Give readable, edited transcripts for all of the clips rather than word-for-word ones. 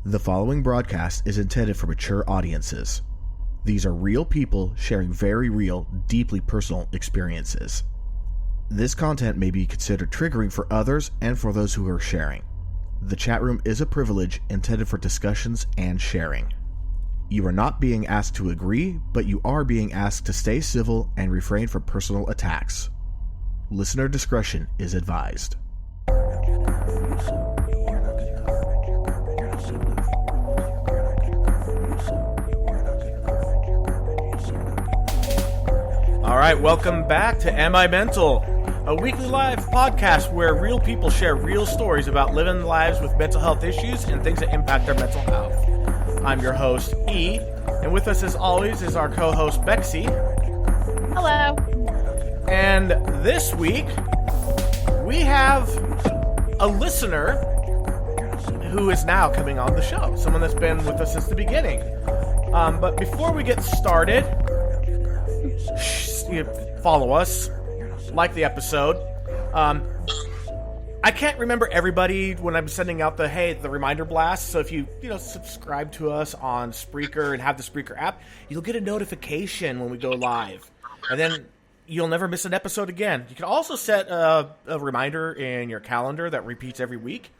The following broadcast is intended for mature audiences. These are real people sharing very real, deeply personal experiences. This content may be considered triggering for others and for those who are sharing. The chat room is a privilege intended for discussions and sharing. You are not being asked to agree, but you are being asked to stay civil and refrain from personal attacks. Listener discretion is advised. All right, welcome back to Am I Mental, a weekly live podcast where real people share real stories about living lives with mental health issues and things that impact their mental health. I'm your host, E, and with us as always is our co-host, Bexy. Hello. And this week, we have a listener who is now coming on the show, someone that's been with us since the beginning. But before we get started, follow us, like the episode. I can't remember everybody when I'm sending out the reminder blast. So if you subscribe to us on Spreaker and have the Spreaker app, you'll get a notification when we go live, and then you'll never miss an episode again. You can also set a reminder in your calendar that repeats every week.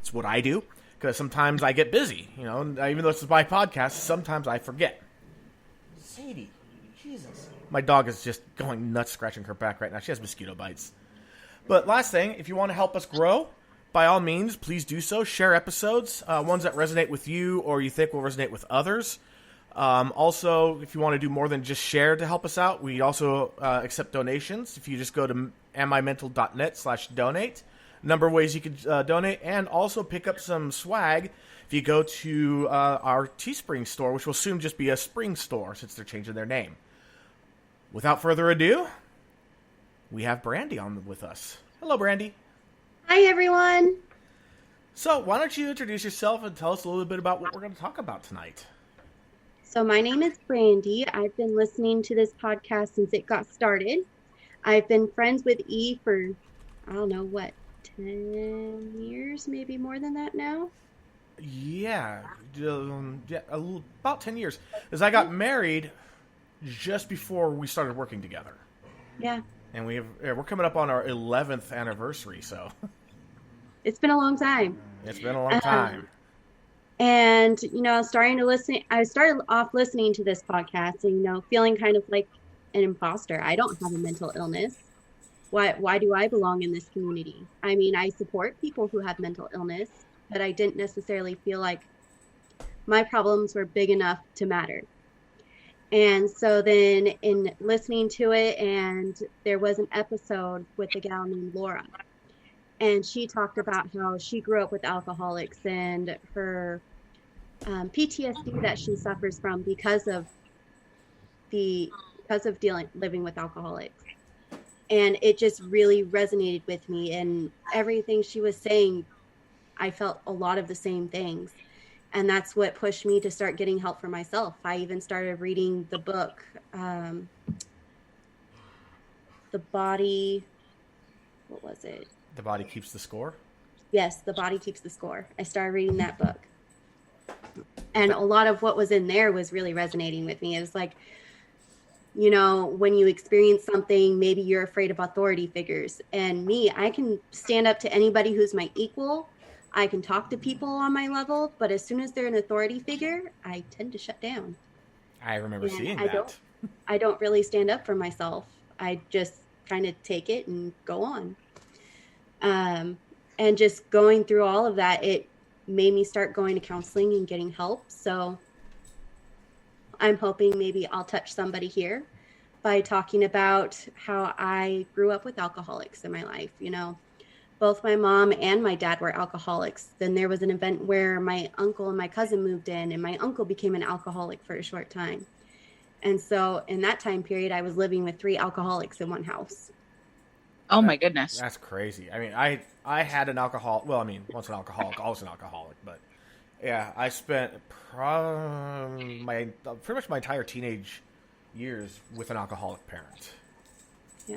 It's what I do because sometimes I get busy. Even though this is my podcast, sometimes I forget. Sadie, Jesus. My dog is just going nuts scratching her back right now. She has mosquito bites. But last thing, if you want to help us grow, by all means, please do so. Share episodes, ones that resonate with you or you think will resonate with others. Also, if you want to do more than just share to help us out, we also accept donations. If you just go to amimental.net/donate, number of ways you can donate, and also pick up some swag if you go to our Teespring store, which will soon just be a Spring store since they're changing their name. Without further ado, we have Brandi on with us. Hello, Brandi. Hi, everyone. So, why don't you introduce yourself and tell us a little bit about what we're going to talk about tonight? So, my name is Brandi. I've been listening to this podcast since it got started. I've been friends with E for, 10 years, maybe more than that now? Yeah, about 10 years. Because I got married just before we started working together. Yeah. And we're coming up on our 11th anniversary, so. It's been a long time. It's been a long time. And, I started off listening to this podcast and, feeling kind of like an imposter. I don't have a mental illness. Why do I belong in this community? I mean, I support people who have mental illness, but I didn't necessarily feel like my problems were big enough to matter. And so then in listening to it, and there was an episode with a gal named Laura, and she talked about how she grew up with alcoholics and her PTSD that she suffers from because of living with alcoholics. And it just really resonated with me, and everything she was saying, I felt a lot of the same things. And that's what pushed me to start getting help for myself. I even started reading the book, The Body, what was it? The Body Keeps the Score? Yes, The Body Keeps the Score. I started reading that book. And a lot of what was in there was really resonating with me. It was like, when you experience something, maybe you're afraid of authority figures. And me, I can stand up to anybody who's my equal. I can talk to people on my level, but as soon as they're an authority figure, I tend to shut down. I remember seeing that. I don't really stand up for myself. I just kind of take it and go on. And just going through all of that, it made me start going to counseling and getting help. So I'm hoping maybe I'll touch somebody here by talking about how I grew up with alcoholics in my life. Both my mom and my dad were alcoholics. Then there was an event where my uncle and my cousin moved in, and my uncle became an alcoholic for a short time. And so in that time period, I was living with 3 alcoholics in one house. Oh my goodness. That's crazy. I mean, I had an alcoholic. Well, I mean, once an alcoholic, always an alcoholic. But yeah, I spent pretty much my entire teenage years with an alcoholic parent. Yeah.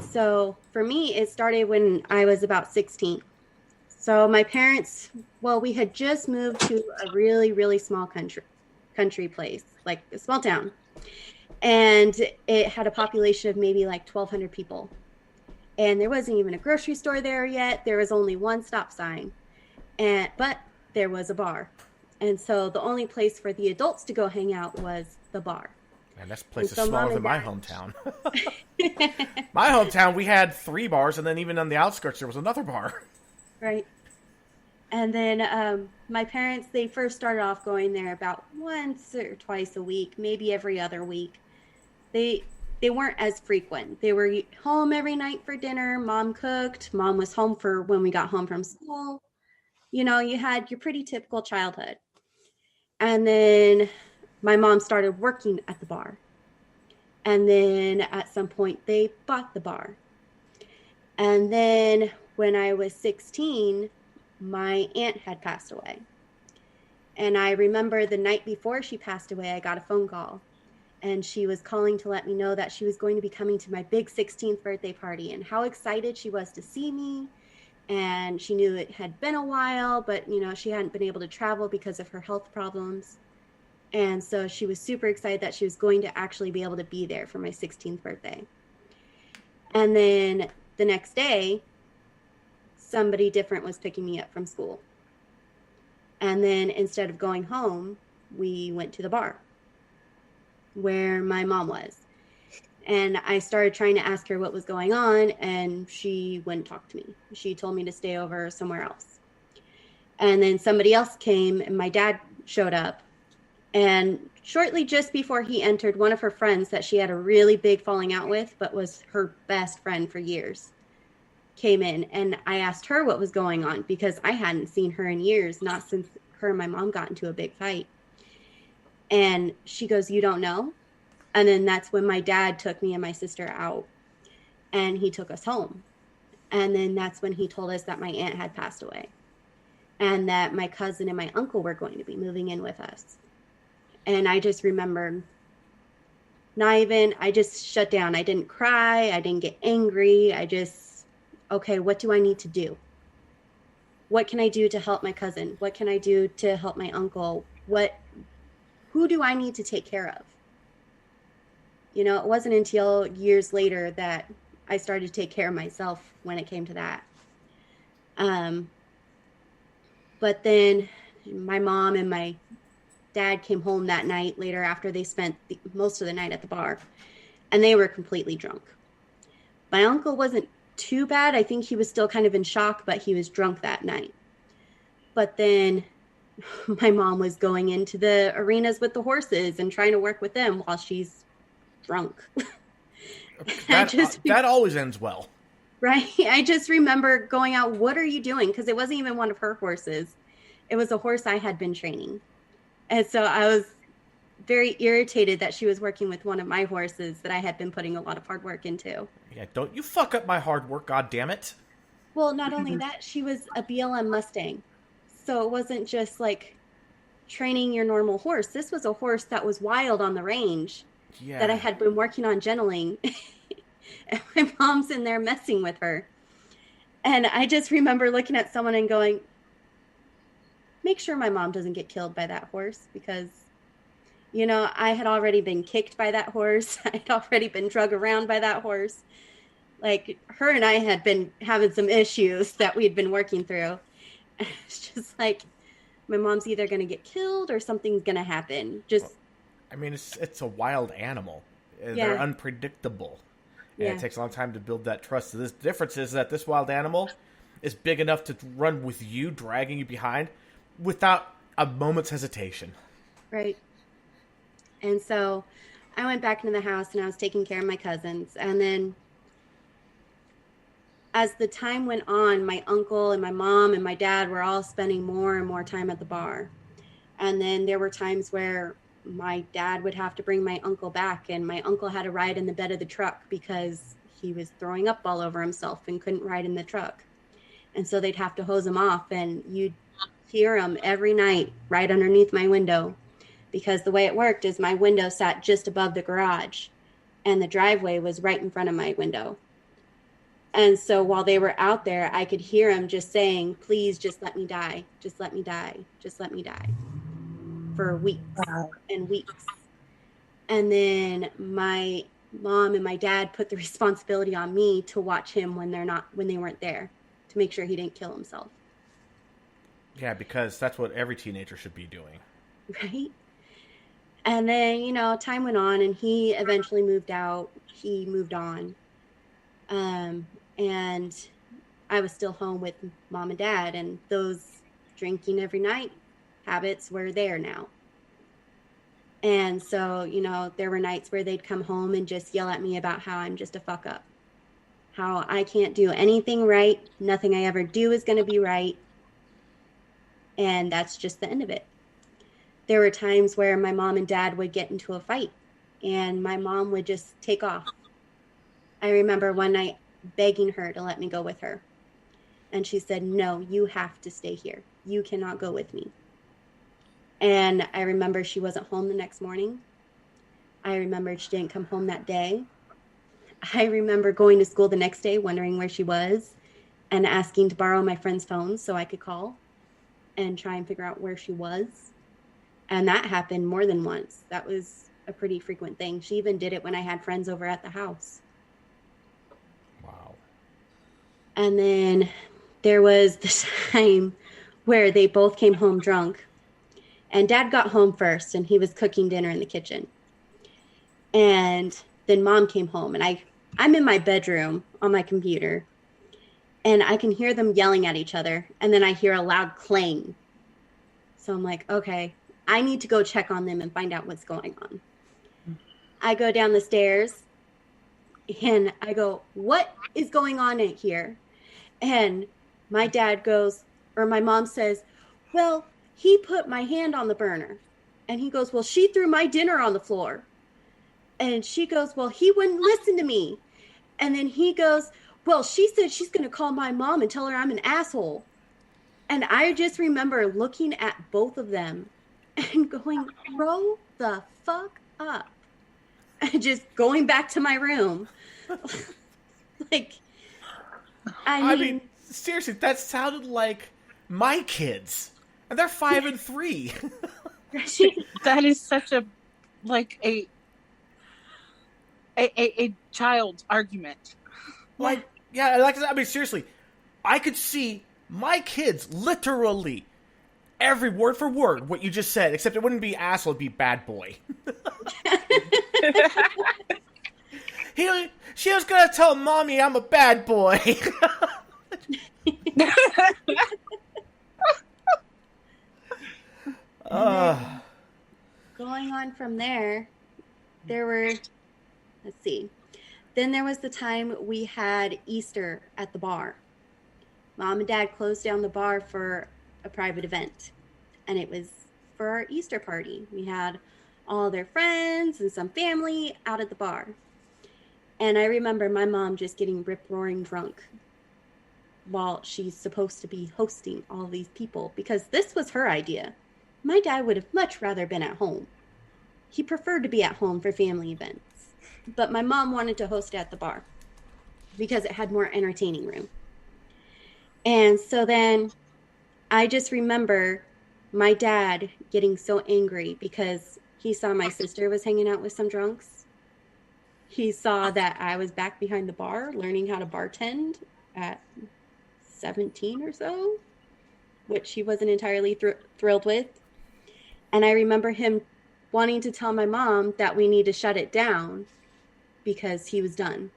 So for me, it started when I was about 16. So my parents, well, we had just moved to a really, really small country place, like a small town. And it had a population of maybe like 1,200 people. And there wasn't even a grocery store there yet. There was only one stop sign. But there was a bar. And so the only place for the adults to go hang out was the bar. Man, this place so is smaller than my hometown. My hometown, we had 3 bars, and then even on the outskirts, there was another bar. Right. And then my parents, they first started off going there about once or twice a week, maybe every other week. They weren't as frequent. They were home every night for dinner. Mom cooked. Mom was home for when we got home from school. You know, you had your pretty typical childhood. And then my mom started working at the bar. And then at some point they bought the bar. And then when I was 16, my aunt had passed away. And I remember the night before she passed away, I got a phone call. And she was calling to let me know that she was going to be coming to my big 16th birthday party and how excited she was to see me. And she knew it had been a while, but, you know, she hadn't been able to travel because of her health problems. And so she was super excited that she was going to actually be able to be there for my 16th birthday. And then the next day, somebody different was picking me up from school. And then instead of going home, we went to the bar where my mom was. And I started trying to ask her what was going on, and she wouldn't talk to me. She told me to stay over somewhere else. And then somebody else came, and my dad showed up. And shortly just before he entered, one of her friends that she had a really big falling out with, but was her best friend for years, came in. And I asked her what was going on because I hadn't seen her in years, not since her and my mom got into a big fight. And she goes, "You don't know?" And then that's when my dad took me and my sister out, and he took us home. And then that's when he told us that my aunt had passed away and that my cousin and my uncle were going to be moving in with us. And I just remembered I just shut down. I didn't cry. I didn't get angry. Okay, what do I need to do? What can I do to help my cousin? What can I do to help my uncle? Who do I need to take care of? You know, it wasn't until years later that I started to take care of myself when it came to that. But then my mom and my dad came home that night later after they spent most of the night at the bar, and they were completely drunk. My uncle wasn't too bad. I think he was still kind of in shock, but he was drunk that night. But then my mom was going into the arenas with the horses and trying to work with them while she's drunk. That always ends well. Right. I just remember going out, "What are you doing?" Because it wasn't even one of her horses. It was a horse I had been training. And so I was very irritated that she was working with one of my horses that I had been putting a lot of hard work into. Yeah, don't you fuck up my hard work, God damn it. Well, not only that, she was a BLM Mustang. So it wasn't just like training your normal horse. This was a horse that was wild on the range that I had been working on gentling. And my mom's in there messing with her. And I just remember looking at someone and going, make sure my mom doesn't get killed by that horse, because, you know, I had already been kicked by that horse. I had already been drug around by that horse. Like, her and I had been having some issues that we'd been working through. And it's just like, my mom's either going to get killed or something's going to happen. I mean, it's a wild animal. They're unpredictable. And it takes a long time to build that trust. So the difference is that this wild animal is big enough to run with you, dragging you behind, without a moment's hesitation. Right. And so I went back into the house and I was taking care of my cousins. And then as the time went on, my uncle and my mom and my dad were all spending more and more time at the bar. And then there were times where my dad would have to bring my uncle back, and my uncle had to ride in the bed of the truck because he was throwing up all over himself and couldn't ride in the truck. And so they'd have to hose him off, and you'd hear him every night right underneath my window, because the way it worked is my window sat just above the garage and the driveway was right in front of my window. And so while they were out there, I could hear him just saying, please just let me die. Just let me die. Just let me die. For weeks and weeks. And then my mom and my dad put the responsibility on me to watch him when they weren't there, to make sure he didn't kill himself. Yeah, because that's what every teenager should be doing. Right? And then, time went on and he eventually moved out. He moved on. And I was still home with mom and dad, and those drinking every night habits were there now. And so, there were nights where they'd come home and just yell at me about how I'm just a fuck up, how I can't do anything right. Nothing I ever do is going to be right. And that's just the end of it. There were times where my mom and dad would get into a fight and my mom would just take off. I remember one night begging her to let me go with her. And she said, no, you have to stay here. You cannot go with me. And I remember she wasn't home the next morning. I remember she didn't come home that day. I remember going to school the next day, wondering where she was and asking to borrow my friend's phone so I could call and try and figure out where she was. And that happened more than once. That was a pretty frequent thing. She even did it when I had friends over at the house. Wow. And then there was this time where they both came home drunk. And Dad got home first, and he was cooking dinner in the kitchen. And then Mom came home, and I'm in my bedroom on my computer, and I can hear them yelling at each other, and then I hear a loud clang. So I'm like, okay, I need to go check on them and find out what's going on. I go down the stairs, and I go, what is going on in here? And my mom says, well, he put my hand on the burner. And he goes, well, she threw my dinner on the floor. And she goes, well, he wouldn't listen to me. And then he goes, well, she said she's going to call my mom and tell her I'm an asshole. And I just remember looking at both of them and going, grow the fuck up. And just going back to my room. I mean, seriously, that sounded like my kids. And they're 5 and 3. That is such a child's argument. Seriously, I could see my kids literally every word for word what you just said, except it wouldn't be asshole, it'd be bad boy. She was gonna tell mommy I'm a bad boy. Going on from there, then there was the time we had Easter at the bar. Mom and Dad closed down the bar for a private event, and it was for our Easter party. We had all their friends and some family out at the bar. And I remember my mom just getting rip-roaring drunk while she's supposed to be hosting all these people, because this was her idea. My dad would have much rather been at home. He preferred to be at home for family events. But my mom wanted to host at the bar because it had more entertaining room. And so then I just remember my dad getting so angry because he saw my sister was hanging out with some drunks. He saw that I was back behind the bar learning how to bartend at 17 or so, which he wasn't entirely thrilled with. And I remember him wanting to tell my mom that we need to shut it down because he was done.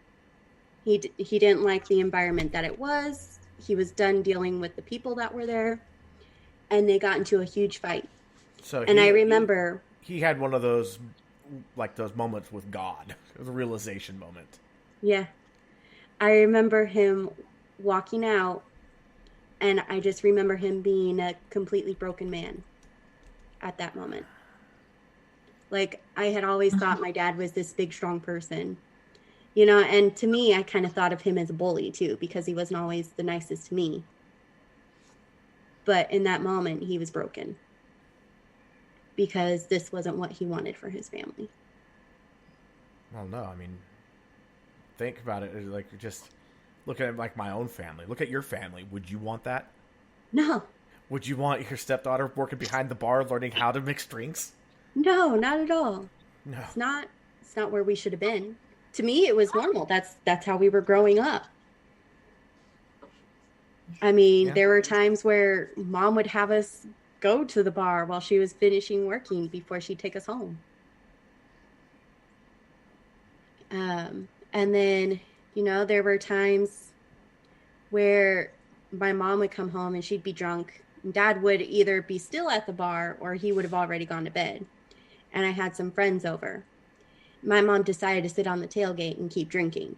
He didn't like the environment that it was. He was done dealing with the people that were there. And they got into a huge fight. I remember... He had one of those, those moments with God. It was a realization moment. Yeah. I remember him walking out, and I just remember him being a completely broken man at that moment. I had always thought my dad was this big, strong person, and to me, I kind of thought of him as a bully too, because he wasn't always the nicest to me. But in that moment, he was broken because this wasn't what he wanted for his family. Well, no, think about it. Look at like my own family. Look at your family. Would you want that? No, Would you want your stepdaughter working behind the bar learning how to mix drinks? no, not at all. No. It's not where we should have been. To me, it was normal. That's how we were growing up. I mean, Yeah. there were times where mom would have us go to the bar while she was finishing working before she'd take us home. And then, there were times where my mom would come home and she'd be drunk. And Dad would either be still at the bar or he would have already gone to bed. And I had some friends over. My mom decided to sit on the tailgate and keep drinking.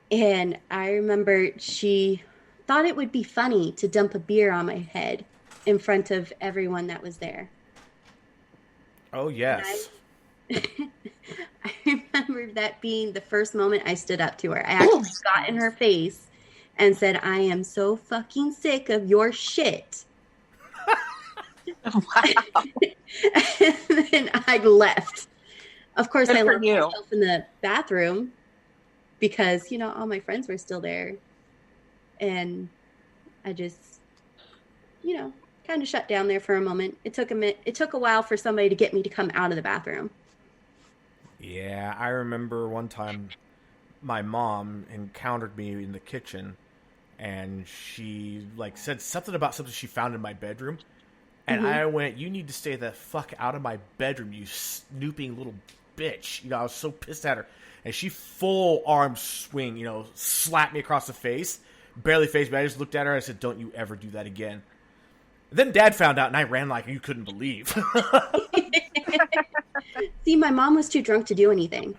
And I remember she thought it would be funny to dump a beer on my head in front of everyone that was there. Oh, yes. I remember that being the first moment I stood up to her. I actually got in her face and said, I am so fucking sick of your shit. Wow. And then I left. Of course, Good I for locked you. myself in the bathroom because, all my friends were still there. And I just, kind of shut down there for a moment. It took a while for somebody to get me to come out of the bathroom. Yeah, I remember one time my mom encountered me in the kitchen and she said something about something she found in my bedroom. And I went, you need to stay the fuck out of my bedroom, you snooping little bitch. I was so pissed at her. And she full arm swing, slapped me across the face. Barely phased me. I just looked at her and I said, don't you ever do that again. Then Dad found out and I ran like you couldn't believe. See, my mom was too drunk to do anything.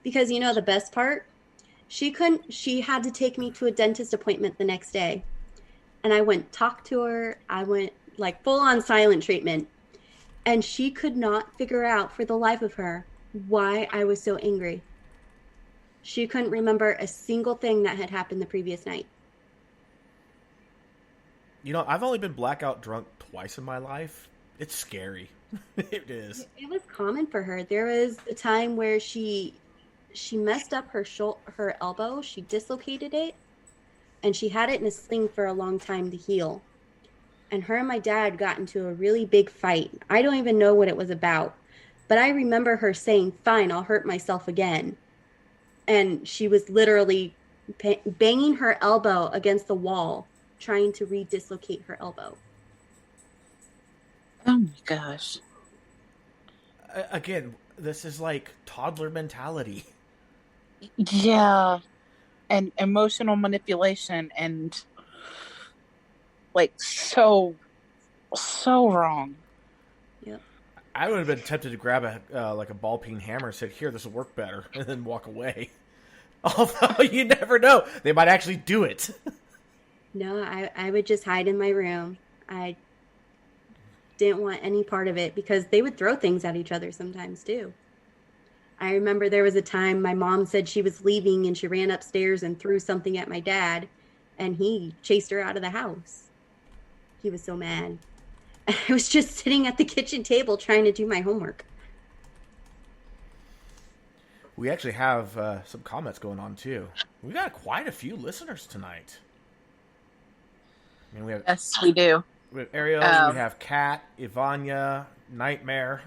Because the best part? She had to take me to a dentist appointment the next day. And I went talk to her. I went full on silent treatment. And she could not figure out for the life of her why I was so angry. She couldn't remember a single thing that had happened the previous night. I've only been blackout drunk twice in my life. It's scary. It is. It was common for her. There was a time where she messed up her elbow. She dislocated it, and she had it in a sling for a long time to heal. And her and my dad got into a really big fight. I don't even know what it was about, but I remember her saying, "Fine, I'll hurt myself again." And she was literally banging her elbow against the wall, trying to re-dislocate her elbow. Oh my gosh. Again, this is like toddler mentality. Yeah. And emotional manipulation and so wrong. Yep. I would have been tempted to grab a ball peen hammer and said, here, this will work better, and then walk away. Although you never know. They might actually do it. No, I would just hide in my room. I didn't want any part of it because they would throw things at each other sometimes too. I remember there was a time my mom said she was leaving and she ran upstairs and threw something at my dad and he chased her out of the house. He was so mad. I was just sitting at the kitchen table trying to do my homework. We actually have some comments going on too. We got quite a few listeners tonight. I mean, Yes, we do. We have Ariel, we have Kat, Ivania, Nightmare.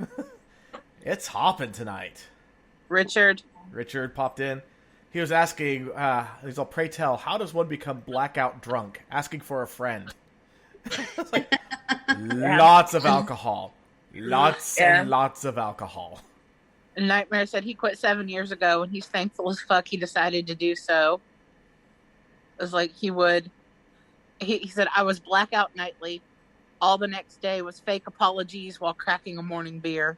It's hopping tonight. Richard popped in. He was asking, he's all, pray tell, how does one become blackout drunk? Asking for a friend. It's like, lots of alcohol. Lots and lots of alcohol. Nightmare said he quit 7 years ago and he's thankful as fuck he decided to do so. It was like he said, I was blackout nightly. All the next day was fake apologies while cracking a morning beer.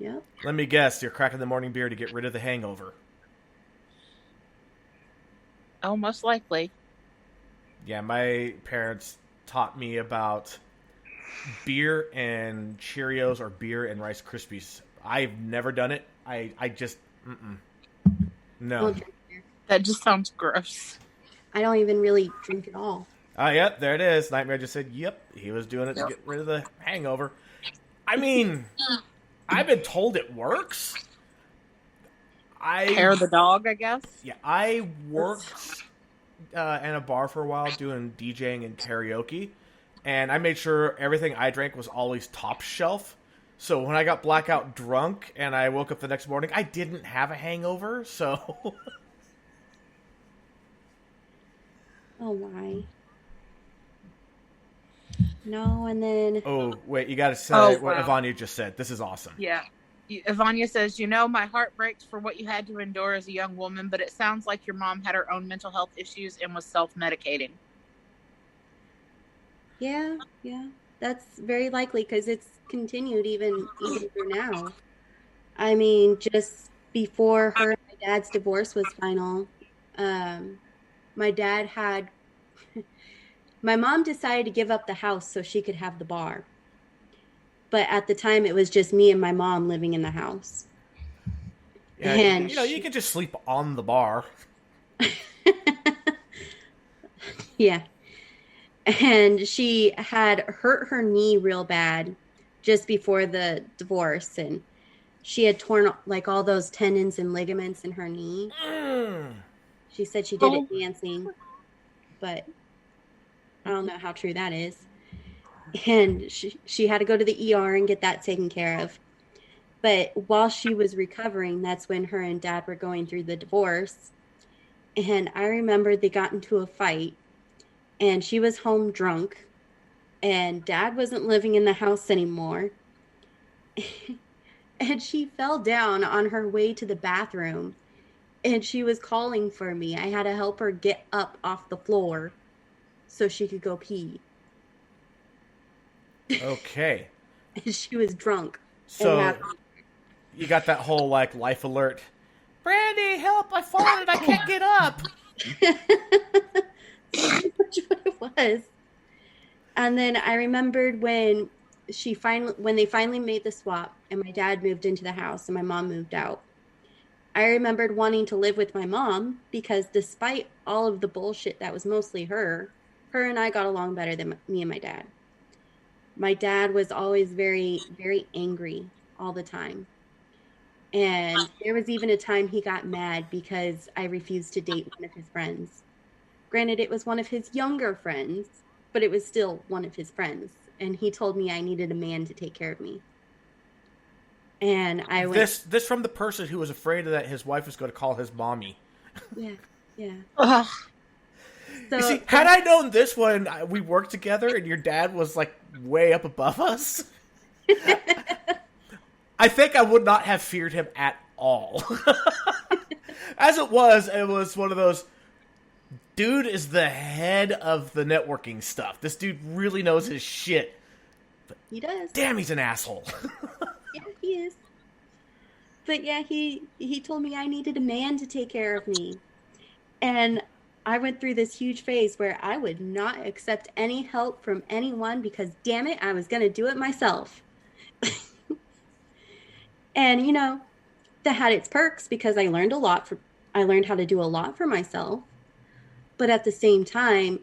Yep. Let me guess, you're cracking the morning beer to get rid of the hangover. Oh, most likely. Yeah, my parents taught me about beer and Cheerios or beer and Rice Krispies. I've never done it. I just, no. That just sounds gross. I don't even really drink at all. Oh, yep, there it is. Nightmare just said, yep, he was doing it to get rid of the hangover. I mean, I've been told it works. hair of the dog, I guess. Yeah, I worked in a bar for a while doing DJing and karaoke, and I made sure everything I drank was always top shelf. So when I got blackout drunk and I woke up the next morning, I didn't have a hangover, so... Oh, why? No, and then... Oh, wait, you gotta say what Ivania just said. This is awesome. Yeah. Ivania says, my heart breaks for what you had to endure as a young woman, but it sounds like your mom had her own mental health issues and was self-medicating. Yeah. That's very likely because it's continued even through now. I mean, just before her and my dad's divorce was final, my dad had... My mom decided to give up the house so she could have the bar. But at the time, it was just me and my mom living in the house. Yeah, and you can just sleep on the bar. Yeah. And she had hurt her knee real bad just before the divorce. And she had torn like all those tendons and ligaments in her knee. She said she did it dancing, but I don't know how true that is. And she had to go to the ER and get that taken care of. But while she was recovering, that's when her and dad were going through the divorce. And I remember they got into a fight and she was home drunk and dad wasn't living in the house anymore. And she fell down on her way to the bathroom and she was calling for me. I had to help her get up off the floor so she could go pee. Okay. And she was drunk. So you got that whole life alert. Brandi, help! I've fallen and I can't get up. That's what it was. And then I remembered when they finally made the swap and my dad moved into the house and my mom moved out. I remembered wanting to live with my mom because despite all of the bullshit that was mostly her and I got along better than me and my dad. My dad was always very, very angry all the time. And there was even a time he got mad because I refused to date one of his friends. Granted, it was one of his younger friends, but it was still one of his friends. And he told me I needed a man to take care of me. And I went... This from the person who was afraid that his wife was going to call his mommy. Yeah. Ugh. So, you see, had I known this when we worked together and your dad was way up above us, I think I would not have feared him at all. As it was one of those, dude is the head of the networking stuff. This dude really knows his shit. But he does. Damn, he's an asshole. Yeah, he is. But yeah, he told me I needed a man to take care of me. And I went through this huge phase where I would not accept any help from anyone because, damn it, I was going to do it myself. And, that had its perks because I learned I learned how to do a lot for myself. But at the same time,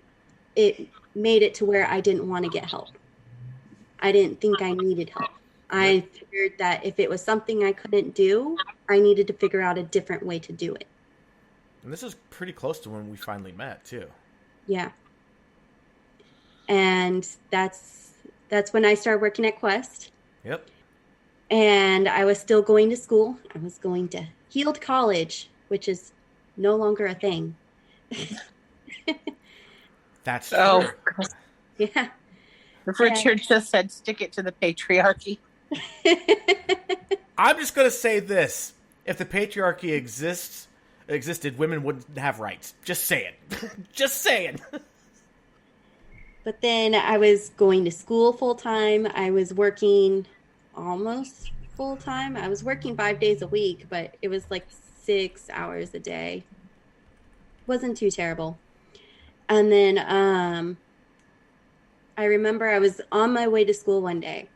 it made it to where I didn't want to get help. I didn't think I needed help. I figured that if it was something I couldn't do, I needed to figure out a different way to do it. And this is pretty close to when we finally met, too. Yeah. And that's when I started working at Quest. Yep. And I was still going to school. I was going to Heald College, which is no longer a thing. That's true. Yeah. Richard just said, stick it to the patriarchy. I'm just going to say this. If the patriarchy existed, women wouldn't have rights. Just saying. Just saying. But then I was going to school full time. I was working almost full time. I was working 5 days a week, but it was 6 hours a day. Wasn't too terrible. And then I remember I was on my way to school one day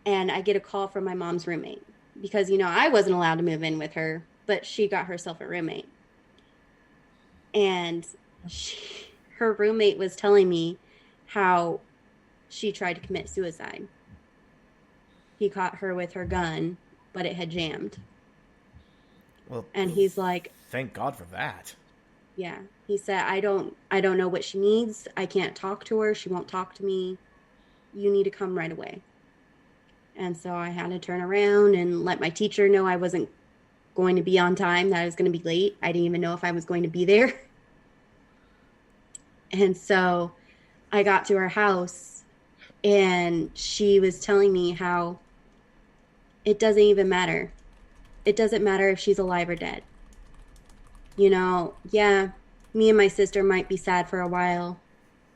and I get a call from my mom's roommate because, I wasn't allowed to move in with her, but she got herself a roommate. And her roommate was telling me how she tried to commit suicide. He caught her with her gun, but it had jammed. Well, And he's like, thank God for that. yeah. He said, I don't know what she needs. I can't talk to her. She won't talk to me. You need to come right away. And so I had to turn around and let my teacher know I wasn't going to be on time, that I was going to be late. I didn't even know if I was going to be there. And so I got to her house and she was telling me how it doesn't even matter. It doesn't matter if she's alive or dead. You know, yeah, me and my sister might be sad for a while.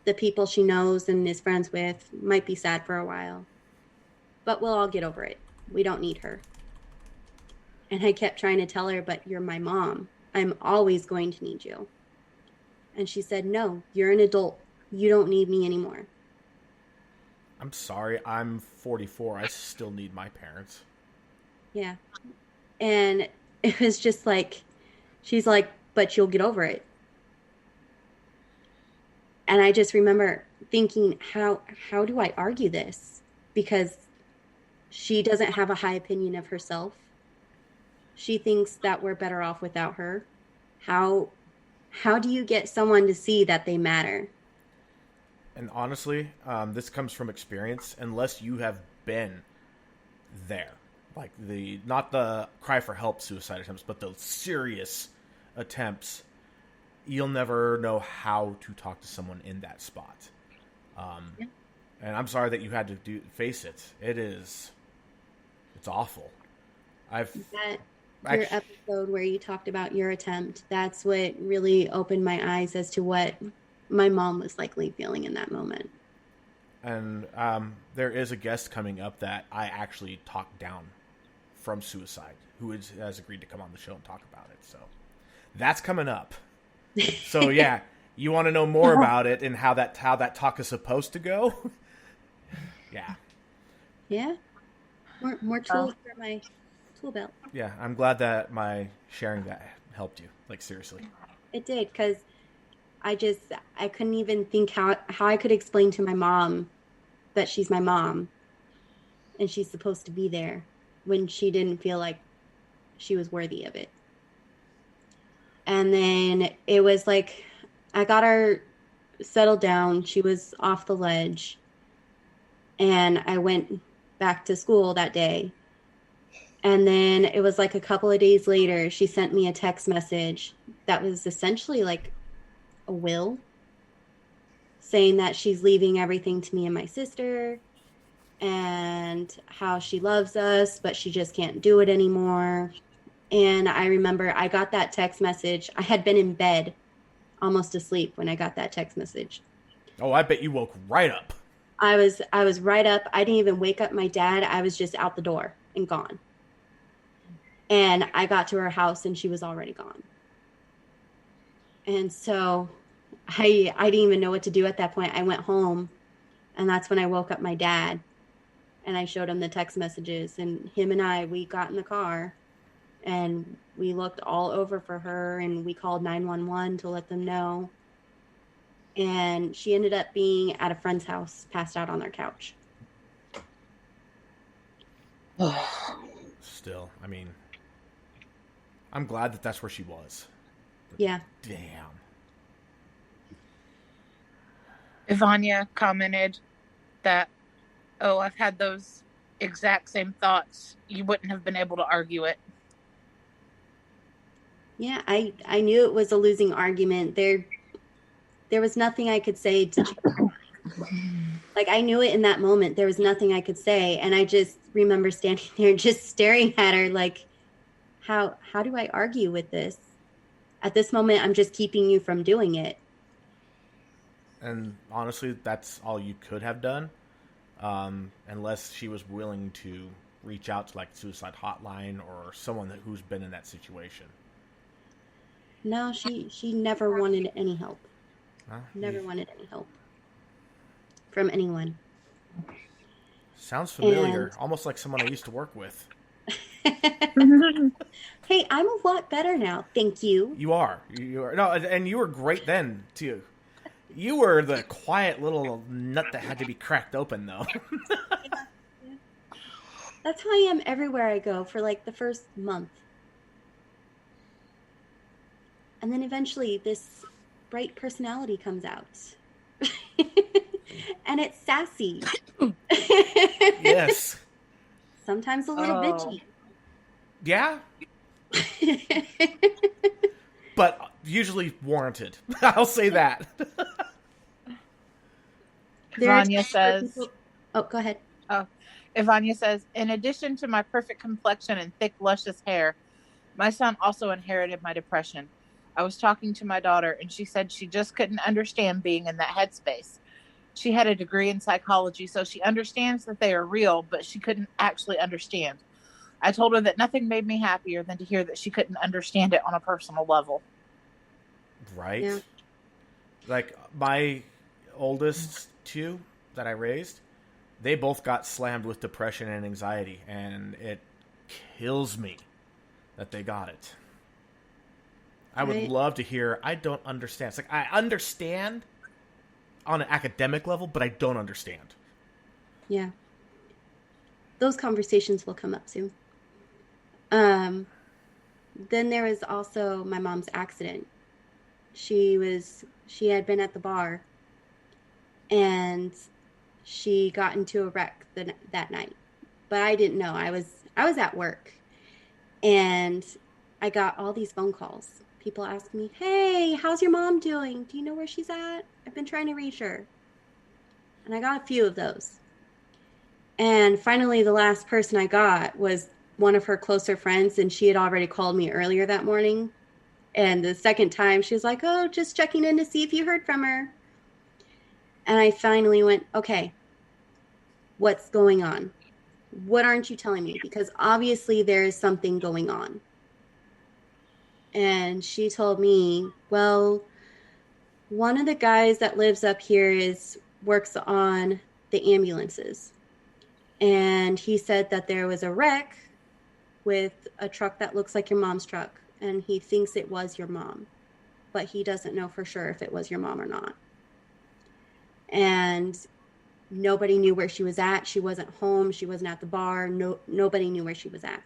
The people she knows and is friends with might be sad for a while. But we'll all get over it. We don't need her. And I kept trying to tell her, but you're my mom. I'm always going to need you. And she said, no, you're an adult. You don't need me anymore. I'm sorry. I'm 44. I still need my parents. Yeah. And it was just like, she's like, but you'll get over it. And I just remember thinking, how do I argue this? Because she doesn't have a high opinion of herself. She thinks that we're better off without her. How do you get someone to see that they matter? And honestly, this comes from experience. Unless you have been there, like not the cry for help suicide attempts, but the serious attempts, you'll never know how to talk to someone in that spot. Yeah. And I'm sorry that you had to face it. It's awful. Your episode where you talked about your attempt, that's what really opened my eyes as to what my mom was likely feeling in that moment. And there is a guest coming up that I actually talked down from suicide, who has agreed to come on the show and talk about it. So that's coming up. So yeah, you want to know more about it and how that talk is supposed to go? Yeah. Yeah. More tools for my tool belt. Yeah, I'm glad that my sharing that helped you. Like, seriously. It did, because I couldn't even think how I could explain to my mom that she's my mom and she's supposed to be there when she didn't feel like she was worthy of it. And then it was like, I got her settled down. She was off the ledge. And I went back to school that day. And then it was like a couple of days later, she sent me a text message that was essentially like a will, saying that she's leaving everything to me and my sister and how she loves us, but she just can't do it anymore. And I remember I got that text message. I had been in bed almost asleep when I got that text message. Oh, I bet you woke right up. I was right up. I didn't even wake up my dad. I was just out the door and gone. And I got to her house and she was already gone. And so I didn't even know what to do at that point. I went home and that's when I woke up my dad and I showed him the text messages, and him and we got in the car and we looked all over for her and we called 911 to let them know. And she ended up being at a friend's house, passed out on their couch. Still, I mean, I'm glad that that's where she was. But yeah. Damn. Ivania commented that, oh, I've had those exact same thoughts. You wouldn't have been able to argue it. Yeah, I knew it was a losing argument. There was nothing I could say to like, I knew it in that moment. There was nothing I could say. And I just remember standing there just staring at her like, how do I argue with this? At this moment, I'm just keeping you from doing it. And honestly, that's all you could have done. Unless she was willing to reach out to like suicide hotline or someone who's been in that situation. No, she never wanted any help. Never wanted any help from anyone. Sounds familiar. Almost like someone I used to work with. Hey, I'm a lot better now. Thank you. You are. No, and you were great then, too. You were the quiet little nut that had to be cracked open, though. That's how I am everywhere I go for like the first month. And then eventually this bright personality comes out. And it's sassy. Yes. Sometimes a little bitchy. Yeah. But usually warranted. I'll say that. Vanya says, oh, go ahead. Ivania says, in addition to my perfect complexion and thick, luscious hair, my son also inherited my depression. I was talking to my daughter, and she said she just couldn't understand being in that headspace. She had a degree in psychology, so she understands that they are real, but she couldn't actually understand. I told her that nothing made me happier than to hear that she couldn't understand it on a personal level. Right? Yeah. Like, my oldest two that I raised, they both got slammed with depression and anxiety, and it kills me that they got it. I would love to hear, I don't understand. It's like, I understand on an academic level, but I don't understand. Yeah. Those conversations will come up soon. Then there was also my mom's accident. She had been at the bar, and she got into a wreck that night. But I didn't know. I was at work, and I got all these phone calls. People ask me, hey, how's your mom doing? Do you know where she's at? I've been trying to reach her. And I got a few of those. And finally, the last person I got was one of her closer friends, and she had already called me earlier that morning. And the second time, she was like, oh, just checking in to see if you heard from her. And I finally went, okay, what's going on? What aren't you telling me? Because obviously there is something going on. And she told me, well, one of the guys that lives up here works on the ambulances. And he said that there was a wreck with a truck that looks like your mom's truck. And he thinks it was your mom. But he doesn't know for sure if it was your mom or not. And nobody knew where she was at. She wasn't home. She wasn't at the bar. Nobody knew where she was at.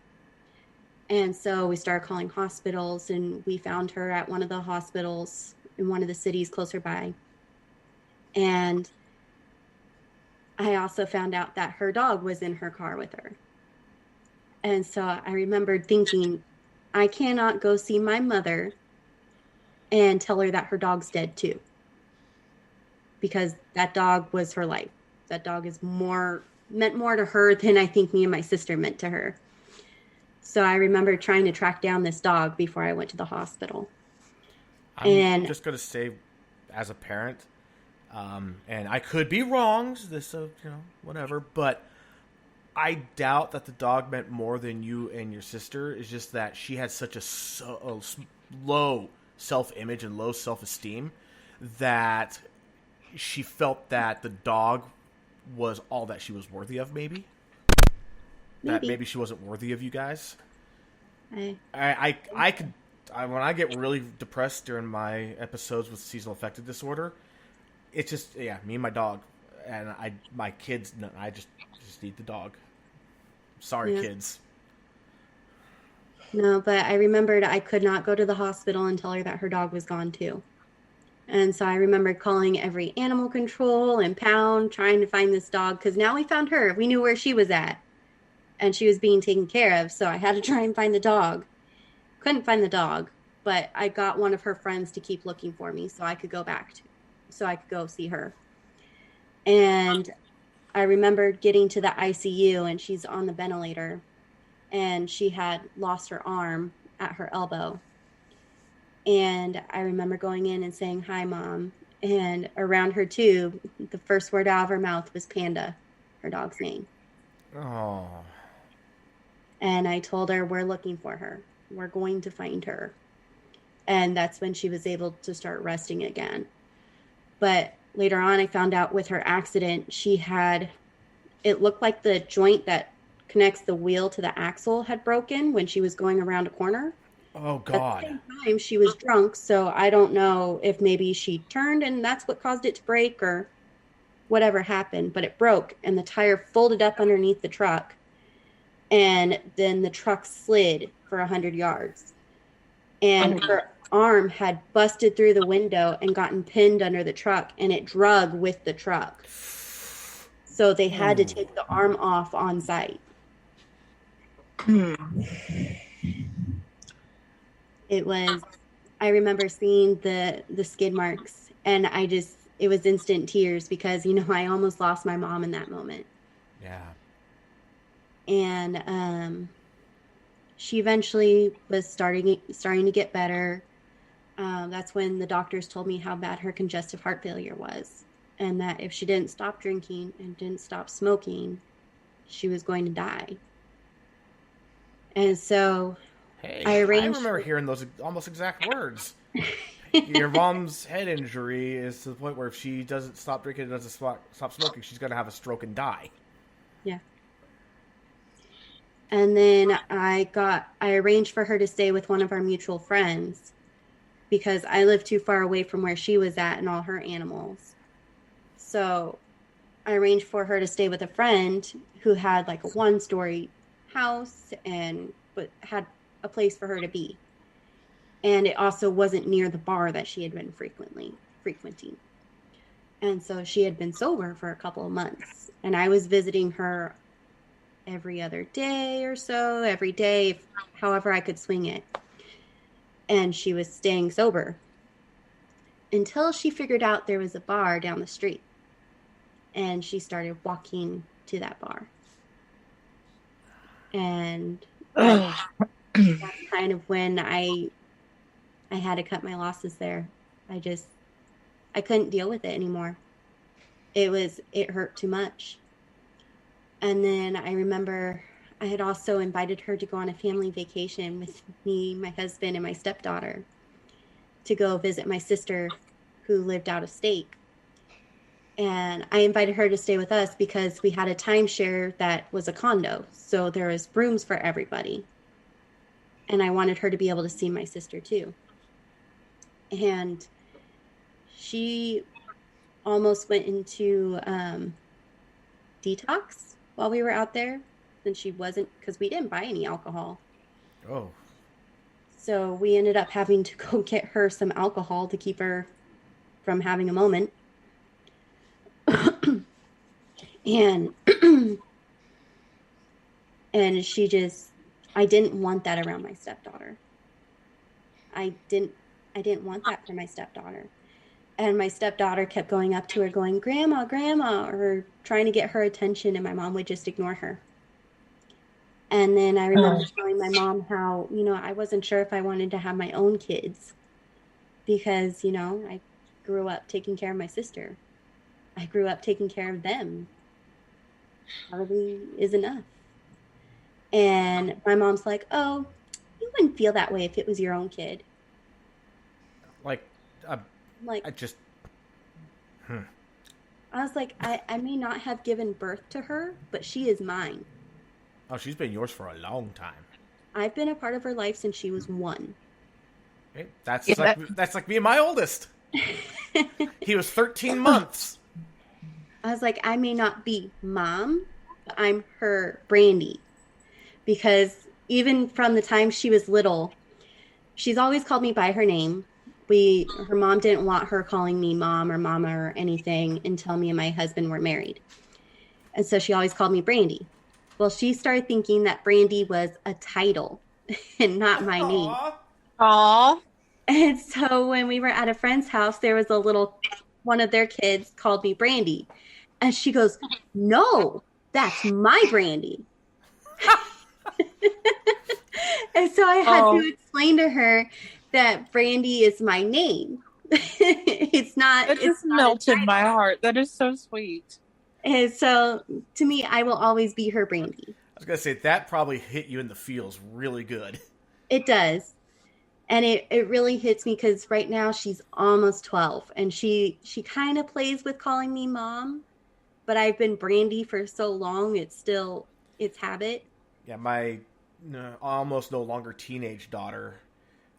And so we started calling hospitals, and we found her at one of the hospitals in one of the cities closer by. And I also found out that her dog was in her car with her. And so I remembered thinking, I cannot go see my mother and tell her that her dog's dead too. Because that dog was her life. That dog meant more to her than I think me and my sister meant to her. So I remember trying to track down this dog before I went to the hospital. I'm just going to say, as a parent, and I could be wrong, whatever, but I doubt that the dog meant more than you and your sister. It's just that she had such a low self-image and low self-esteem that she felt that the dog was all that she was worthy of, maybe. That maybe she wasn't worthy of you guys. When I get really depressed during my episodes with seasonal affective disorder, it's just me and my dog, and my kids. No, I just need the dog. Sorry, kids. No, but I remembered I could not go to the hospital and tell her that her dog was gone too. And so I remember calling every animal control and pound, trying to find this dog, because now we found her. We knew where she was at. And she was being taken care of, so I had to try and find the dog. Couldn't find the dog, but I got one of her friends to keep looking for me so I could go go see her. And I remember getting to the ICU, and she's on the ventilator, and she had lost her arm at her elbow. And I remember going in and saying, hi, Mom. And around her tube, the first word out of her mouth was Panda, her dog's name. Oh. And I told her, we're looking for her. We're going to find her. And that's when she was able to start resting again. But later on, I found out with her accident, it looked like the joint that connects the wheel to the axle had broken when she was going around a corner. Oh, God. At the same time, she was drunk, so I don't know if maybe she turned and that's what caused it to break or whatever happened. But it broke, and the tire folded up underneath the truck. And then the truck slid for 100 yards. And arm had busted through the window and gotten pinned under the truck, and it drug with the truck. So they had to take the arm off on site. It was, I remember seeing the skid marks, and it was instant tears because, I almost lost my mom in that moment. Yeah. And she eventually was starting to get better. That's when the doctors told me how bad her congestive heart failure was, and that if she didn't stop drinking and didn't stop smoking, she was going to die. And so Hey, I arranged. I remember hearing those almost exact words. Your mom's head injury is to the point where if she doesn't stop drinking and doesn't stop smoking, she's going to have a stroke and die. Yeah. And then I arranged for her to stay with one of our mutual friends because I lived too far away from where she was at and all her animals. So I arranged for her to stay with a friend who had like a 1-story house but had a place for her to be. And it also wasn't near the bar that she had been frequenting. And so she had been sober for a couple of months. And I was visiting her every other day or so, every day, however I could swing it. And she was staying sober until she figured out there was a bar down the street. And she started walking to that bar. And that's kind of when I had to cut my losses there. I couldn't deal with it anymore. It hurt too much. And then I remember I had also invited her to go on a family vacation with me, my husband, and my stepdaughter to go visit my sister who lived out of state. And I invited her to stay with us because we had a timeshare that was a condo. So there was rooms for everybody. And I wanted her to be able to see my sister too. And she almost went into detox while we were out there. And she wasn't, because we didn't buy any alcohol. Oh. So we ended up having to go get her some alcohol to keep her from having a moment. And I didn't want that around my stepdaughter. I didn't want that for my stepdaughter. And my stepdaughter kept going up to her going, "Grandma, Grandma," or trying to get her attention, and my mom would just ignore her. And then I remember telling my mom how, I wasn't sure if I wanted to have my own kids because, I grew up taking care of my sister. I grew up taking care of them. Hardly is enough. And my mom's like, "Oh, you wouldn't feel that way if it was your own kid." I was like, I may not have given birth to her, but she is mine. Oh, she's been yours for a long time. I've been a part of her life since she was 1. Okay. That's like me and my oldest. He was 13 months. I was like, I may not be mom, but I'm her Brandi. Because even from the time she was little, she's always called me by her name. Her mom didn't want her calling me mom or mama or anything until me and my husband were married. And so she always called me Brandi. Well, she started thinking that Brandi was a title and not my name. Aww. And so when we were at a friend's house, there was one of their kids called me Brandi. And she goes, "No, that's my Brandi." And so I had to explain to her that Brandi is my name. It's not. It just melted my heart. That is so sweet. And so to me, I will always be her Brandi. I was going to say, that probably hit you in the feels really good. It does. And it really hits me because right now she's almost 12 and she kind of plays with calling me mom, but I've been Brandi for so long, it's habit. Yeah, my almost no longer teenage daughter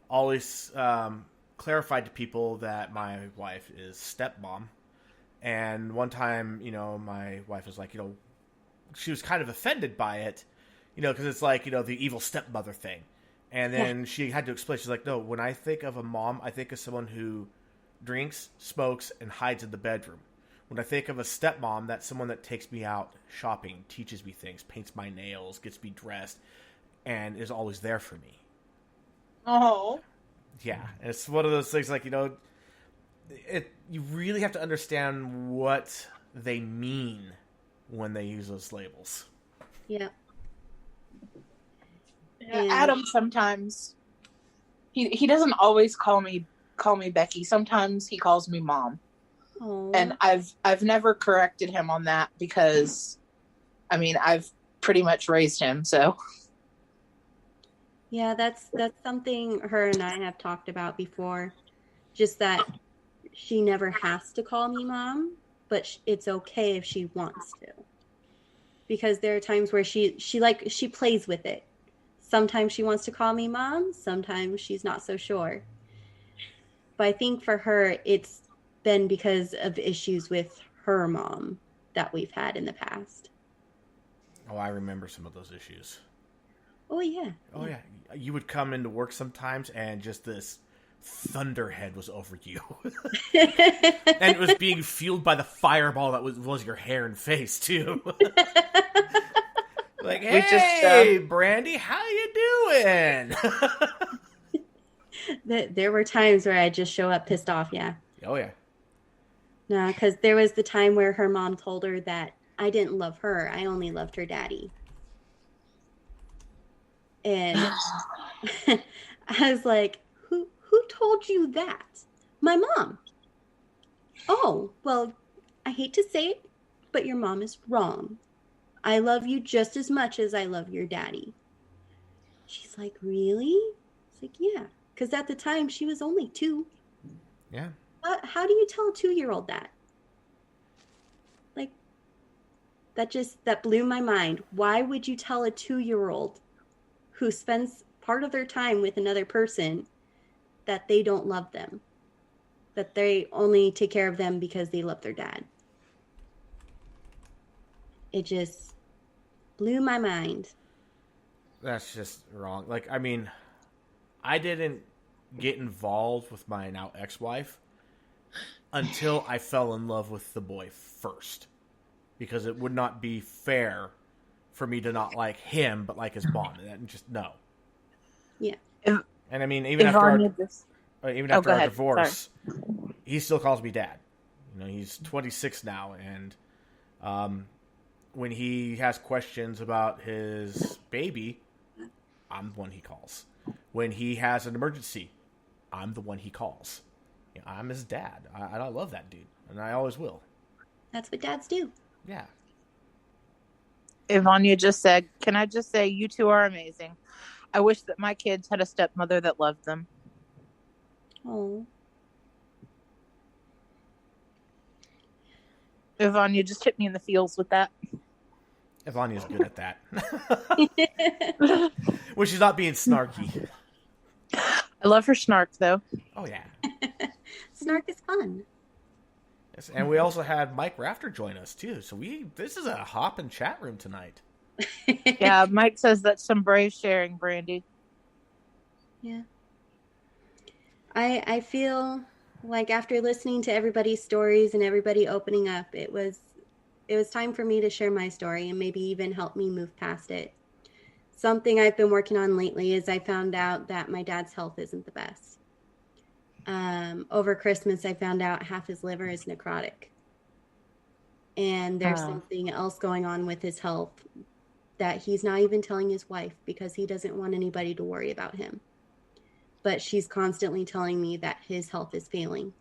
always clarified to people that my wife is stepmom. And one time, my wife was like, she was kind of offended by it, because it's like, the evil stepmother thing. And then she had to explain. She's like, no, when I think of a mom, I think of someone who drinks, smokes, and hides in the bedroom. When I think of a stepmom, that's someone that takes me out shopping, teaches me things, paints my nails, gets me dressed, and is always there for me. Oh. Yeah, and it's one of those things like, you really have to understand what they mean when they use those labels. Yeah. Adam sometimes he doesn't always call me Becky. Sometimes he calls me Mom. Oh. And I've never corrected him on that because I've pretty much raised him, so. Yeah, that's something her and I have talked about before. Just that she never has to call me Mom, but it's okay if she wants to. Because there are times where she plays with it. Sometimes she wants to call me Mom, sometimes she's not so sure. But I think for her, it's been because of issues with her mom that we've had in the past. Oh, I remember some of those issues. Oh, yeah. Oh, yeah. You would come into work sometimes and just this thunderhead was over you. And it was being fueled by the fireball that was your hair and face, too. Like, hey, Brandi, how you doing? There were times where I just show up pissed off, yeah. Oh, yeah. No, because there was the time where her mom told her that I didn't love her. I only loved her daddy. And I was like, who told you that? My mom. Oh, well, I hate to say it, but your mom is wrong. I love you just as much as I love your daddy. She's like, really? It's like, yeah. Because at the time, she was only 2. Yeah. How do you tell a 2-year-old that? Like, that blew my mind. Why would you tell a 2-year-old who spends part of their time with another person that they don't love them? That they only take care of them because they love their dad? It just blew my mind. That's just wrong. Like, I didn't get involved with my now ex-wife until I fell in love with the boy first. Because it would not be fair for me to not like him, but like his mom. And just, no. Yeah. And even after our divorce, he still calls me dad. He's 26 now, and when he has questions about his baby, I'm the one he calls. When he has an emergency, I'm the one he calls. I'm his dad. I love that dude, and I always will. That's what dads do. Yeah. Ivania just said, can I just say, you two are amazing. I wish that my kids had a stepmother that loved them. Oh. Ivania just hit me in the feels with that. Ivania's good at that. When she's not being snarky. I love her snark, though. Oh, yeah. Snark is fun. Yes, and we also had Mike Rafter join us, too. So this is a hopping chat room tonight. Yeah, Mike says that's some brave sharing, Brandi. Yeah. I feel like after listening to everybody's stories and everybody opening up, it was time for me to share my story and maybe even help me move past it. Something I've been working on lately is I found out that my dad's health isn't the best. Over Christmas, I found out half his liver is necrotic. And there's something else going on with his health that he's not even telling his wife because he doesn't want anybody to worry about him. But she's constantly telling me that his health is failing.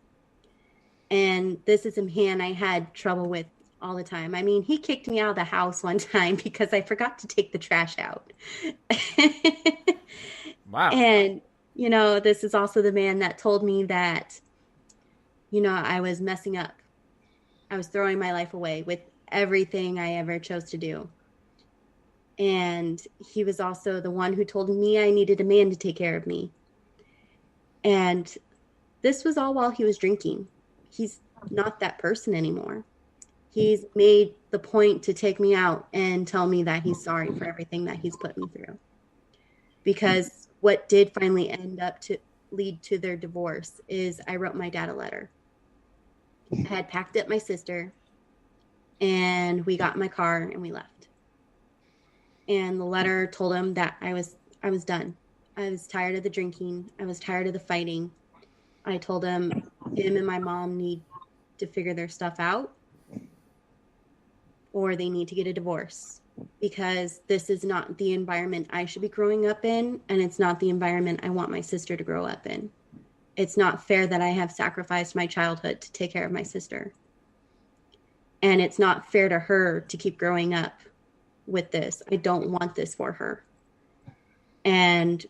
And this is a man I had trouble with all the time. He kicked me out of the house one time because I forgot to take the trash out. Wow. And, this is also the man that told me that, I was messing up. I was throwing my life away with everything I ever chose to do. And he was also the one who told me I needed a man to take care of me. And this was all while he was drinking. He's not that person anymore. He's made the point to take me out and tell me that he's sorry for everything that he's put me through. Because what did finally end up to lead to their divorce is I wrote my dad a letter. I had packed up my sister, and we got in my car and we left. And the letter told him that I was done. I was tired of the drinking. I was tired of the fighting. I told him and my mom need to figure their stuff out, or they need to get a divorce, because this is not the environment I should be growing up in, and it's not the environment I want my sister to grow up in. It's not fair that I have sacrificed my childhood to take care of my sister. And it's not fair to her to keep growing up with this. I don't want this for her. And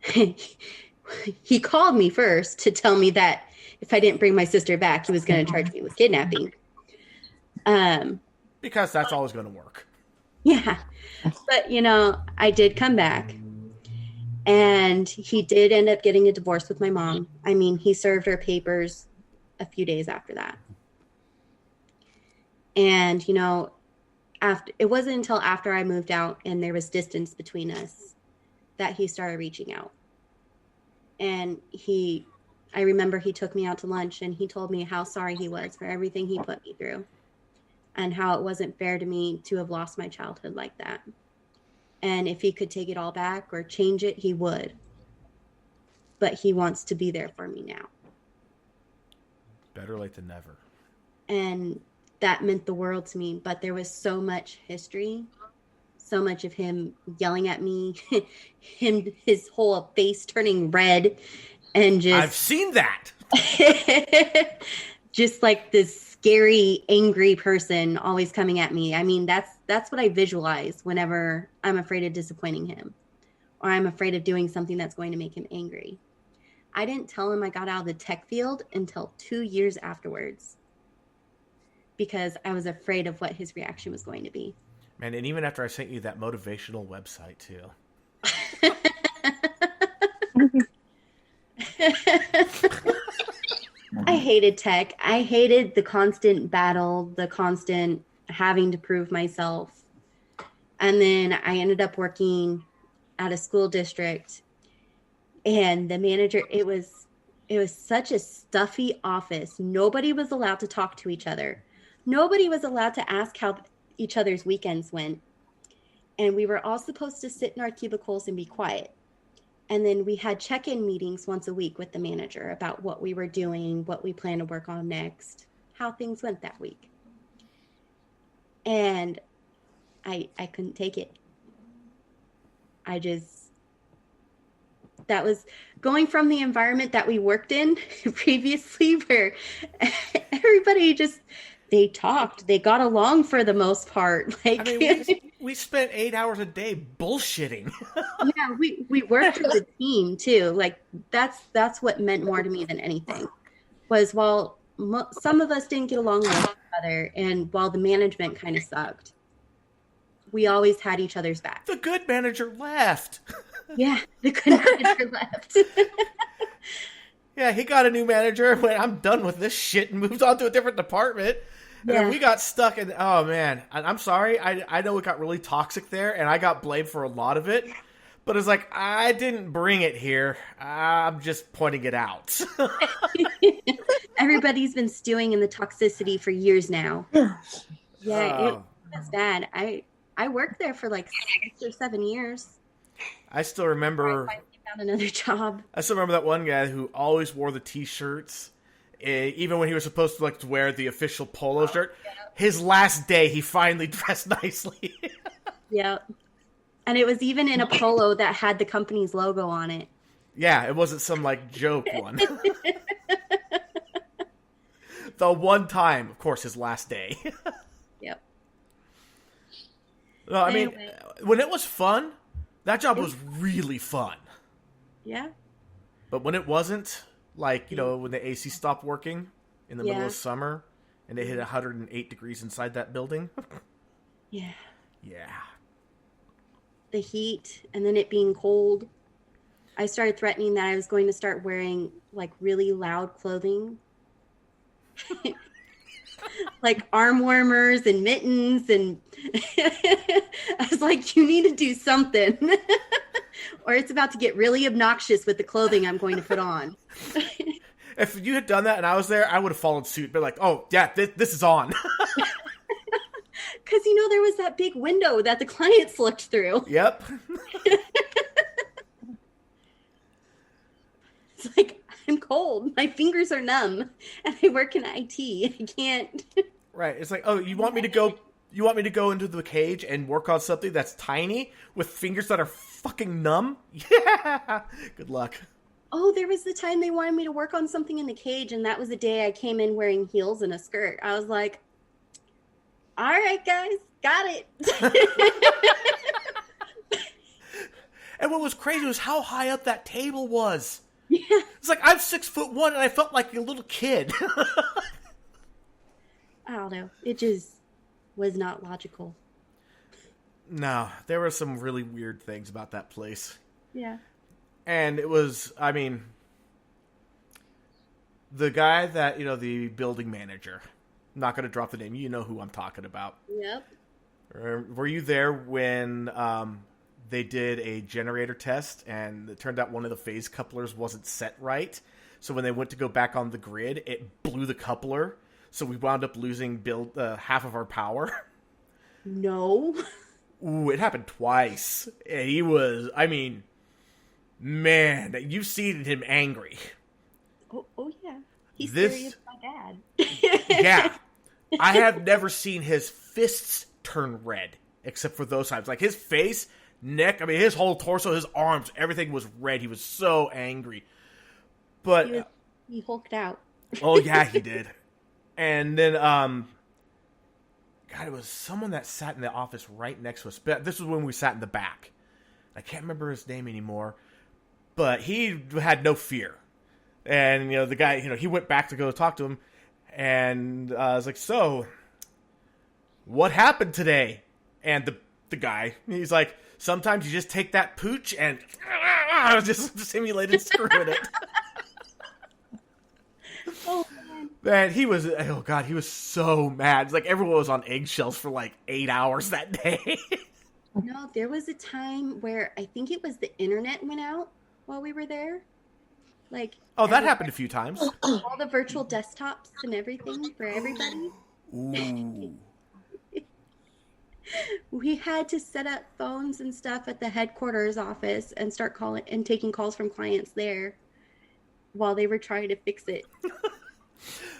he called me first to tell me that if I didn't bring my sister back, he was going to charge me with kidnapping. Because that's always going to work. Yeah. But, I did come back. And he did end up getting a divorce with my mom. I mean, he served her papers a few days after that. And, it wasn't until after I moved out and there was distance between us that he started reaching out. And I remember he took me out to lunch and he told me how sorry he was for everything he put me through and how it wasn't fair to me to have lost my childhood like that. And if he could take it all back or change it, he would. But he wants to be there for me now. Better late than never. And that meant the world to me. But there was so much history, so much of him yelling at me, his whole face turning red, and just... I've seen that! Just like this scary, angry person always coming at me. I mean, that's what I visualize whenever I'm afraid of disappointing him or I'm afraid of doing something that's going to make him angry. I didn't tell him I got out of the tech field until 2 years afterwards because I was afraid of what his reaction was going to be. Man, and even after I sent you that motivational website, too. I hated tech. I hated the constant battle, the constant having to prove myself. And then I ended up working at a school district, and the manager, it was such a stuffy office. Nobody was allowed to talk to each other. Nobody was allowed to ask how each other's weekends went. And we were all supposed to sit in our cubicles and be quiet. And then we had check-in meetings once a week with the manager about what we were doing, what we plan to work on next, how things went that week. And I couldn't take it. That was going from the environment that we worked in previously where everybody they talked, they got along for the most part. Like, I mean, we spent 8 hours a day bullshitting. Yeah, we worked as a team too. Like that's what meant more to me than anything. Was while some of us didn't get along with each other, and while the management kind of sucked, we always had each other's back. The good manager left. Yeah, the good manager left. Yeah, he got a new manager and went, I'm done with this shit, and moved on to a different department. And then we got stuck in, oh man, I'm sorry. I know it got really toxic there, and I got blamed for a lot of it. But it's like, I didn't bring it here. I'm just pointing it out. Everybody's been stewing in the toxicity for years now. Yeah, it was bad. I worked there for like 6 or 7 years. I still remember... I found another job. I still remember that one guy who always wore the t-shirts. Even when he was supposed to wear the official polo shirt. His last day, he finally dressed nicely. Yeah. And it was even in a polo that had the company's logo on it. Yeah, it wasn't some joke one. The one time, of course, his last day. Yep. No, I mean, when it was fun, that job was really fun. Yeah. But when it wasn't, when the AC stopped working in the middle of summer and it hit 108 degrees inside that building. Yeah. Yeah. The heat and then it being cold. I started threatening that I was going to start wearing really loud clothing. Like arm warmers and mittens, and I was like, you need to do something. or it's about to get really obnoxious with the clothing I'm going to put on. If you had done that and I was there, I would have followed suit. But like, oh, yeah, this is on. Because, there was that big window that the clients looked through. Yep. It's like, I'm cold. My fingers are numb. And I work in IT. I can't. Right. It's like, oh, you want me to go into the cage and work on something that's tiny with fingers that are fucking numb? Yeah. Good luck. Oh, there was the time they wanted me to work on something in the cage, and that was the day I came in wearing heels and a skirt. I was like, all right, guys, got it. And what was crazy was how high up that table was. Yeah. It's like, I'm 6'1", and I felt like a little kid. I don't know. It just was not logical. No, there were some really weird things about that place. Yeah. And it was, I mean, the guy that, the building manager, I'm not going to drop the name, you know who I'm talking about. Yep. Were you there when they did a generator test and it turned out one of the phase couplers wasn't set right? So when they went to go back on the grid, it blew the coupler. So we wound up losing half of our power. No. Ooh, it happened twice. And he was, man, you've seen him angry. Oh yeah. He's scary as my dad. Yeah. I have never seen his fists turn red, except for those times. Like his face, neck, his whole torso, his arms, everything was red. He was so angry. But he hulked out. Oh yeah, he did. And then, God, it was someone that sat in the office right next to us. But this was when we sat in the back. I can't remember his name anymore. But he had no fear. And, the guy, he went back to go talk to him. And I was like, so, what happened today? And the guy, he's like, sometimes you just take that pooch and just simulated screwing it. Oh, man, he was so mad. It's like everyone was on eggshells for like 8 hours that day. No, there was a time where I think it was the internet went out while we were there. Like, oh, that happened a few times. All the virtual desktops and everything for everybody. Ooh. We had to set up phones and stuff at the headquarters office and start calling and taking calls from clients there while they were trying to fix it.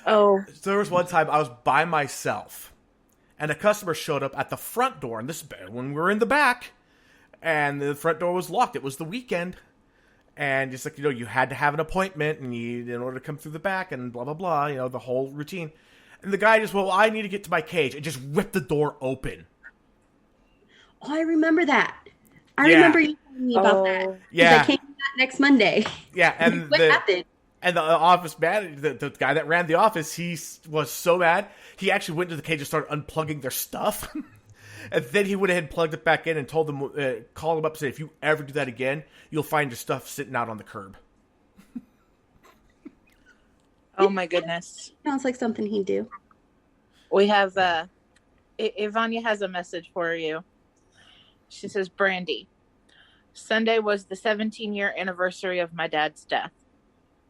Oh. So there was one time I was by myself and a customer showed up at the front door, and this is when we were in the back, and the front door was locked. It was the weekend. And just like, you had to have an appointment and in order to come through the back and blah, blah, blah, the whole routine. And the guy just, I need to get to my cage, and just ripped the door open. Oh, I remember that. I remember you telling me about that. Yeah. I came to that next Monday. Yeah. And what happened? And the office manager, the guy that ran the office, he was so mad. He actually went to the cage and started unplugging their stuff. And then he went ahead and plugged it back in and told them, called them up and said, if you ever do that again, you'll find your stuff sitting out on the curb. Oh my goodness. Sounds like something he'd do. We have, Ivania has a message for you. She says, Brandi, Sunday was the 17-year anniversary of my dad's death.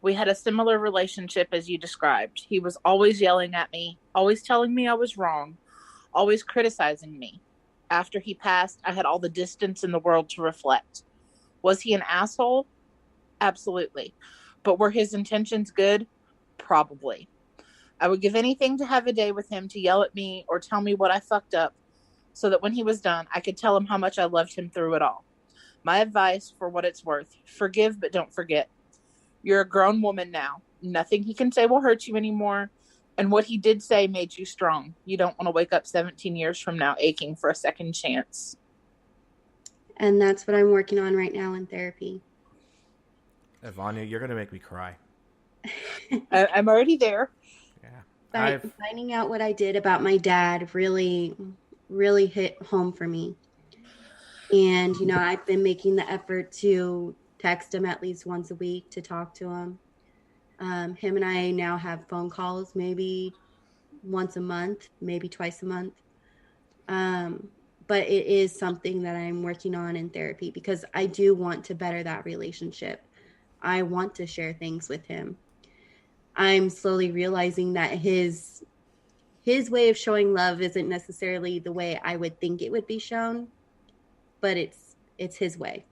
We had a similar relationship as you described. He was always yelling at me, always telling me I was wrong, always criticizing me. After he passed, I had all the distance in the world to reflect. Was he an asshole? Absolutely. But were his intentions good? Probably. I would give anything to have a day with him to yell at me or tell me what I fucked up so that when he was done, I could tell him how much I loved him through it all. My advice, for what it's worth, forgive but don't forget. You're a grown woman now. Nothing he can say will hurt you anymore. And what he did say made you strong. You don't want to wake up 17 years from now aching for a second chance. And that's what I'm working on right now in therapy. Ivania, you're going to make me cry. I'm already there. Yeah. Finding out what I did about my dad really, really hit home for me. And, I've been making the effort to text him at least once a week to talk to him. Him and I now have phone calls maybe once a month, maybe twice a month. but it is something that I'm working on in therapy because I do want to better that relationship. I want to share things with him. I'm slowly realizing that his way of showing love isn't necessarily the way I would think it would be shown, but it's his way.